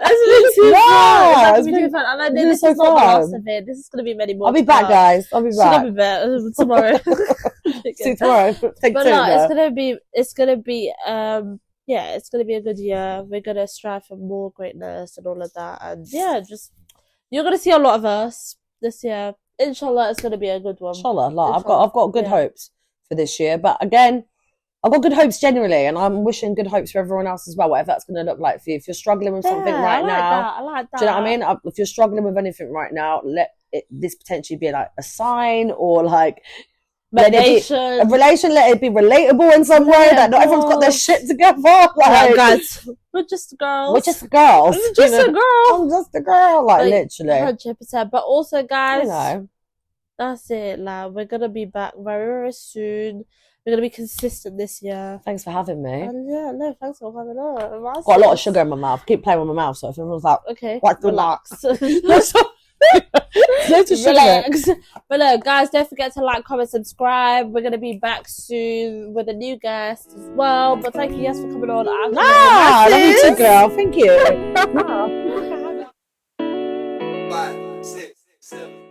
S1: It's been too fun. It's been too fun. And I know this is not the last of it. This is going to be many more.
S2: I'll be back, guys. I'll be back.
S1: I'll be back tomorrow.
S2: See you tomorrow.
S1: But no, it's gonna be it's gonna be a good year. We're gonna strive for more greatness and all of that. And yeah, just you're gonna see a lot of us this year. Inshallah, it's gonna be a good one.
S2: Inshallah, I've got good hopes for this year. But again, I've got good hopes generally, and I'm wishing good hopes for everyone else as well, whatever that's going to look like for you. If you're struggling with something right now,
S1: I like that.
S2: Do you know what I mean? If you're struggling with anything right now, let this potentially be like a sign or like
S1: a
S2: relation. Let it be relatable in some way. That not everyone's got their shit together. Like,
S1: guys, we're just girls.
S2: We're just girls.
S1: I'm just a girl.
S2: I'm just a girl. Like literally,
S1: 100%. But also, guys,
S2: you know,
S1: that's it. Like, we're gonna be back very, very soon. We're going to be consistent this year.
S2: Thanks for having me.
S1: And thanks for having us.
S2: Got a lot of sugar in my mouth. Keep playing with my mouth, so if everyone's like,
S1: okay,
S2: relax.
S1: Relax. But look, guys, don't forget to like, comment, subscribe. We're going to be back soon with a new guest as well. But thank you, Yas, for coming on.
S2: Love you too, girl. Thank you.
S3: 5, 6, 7.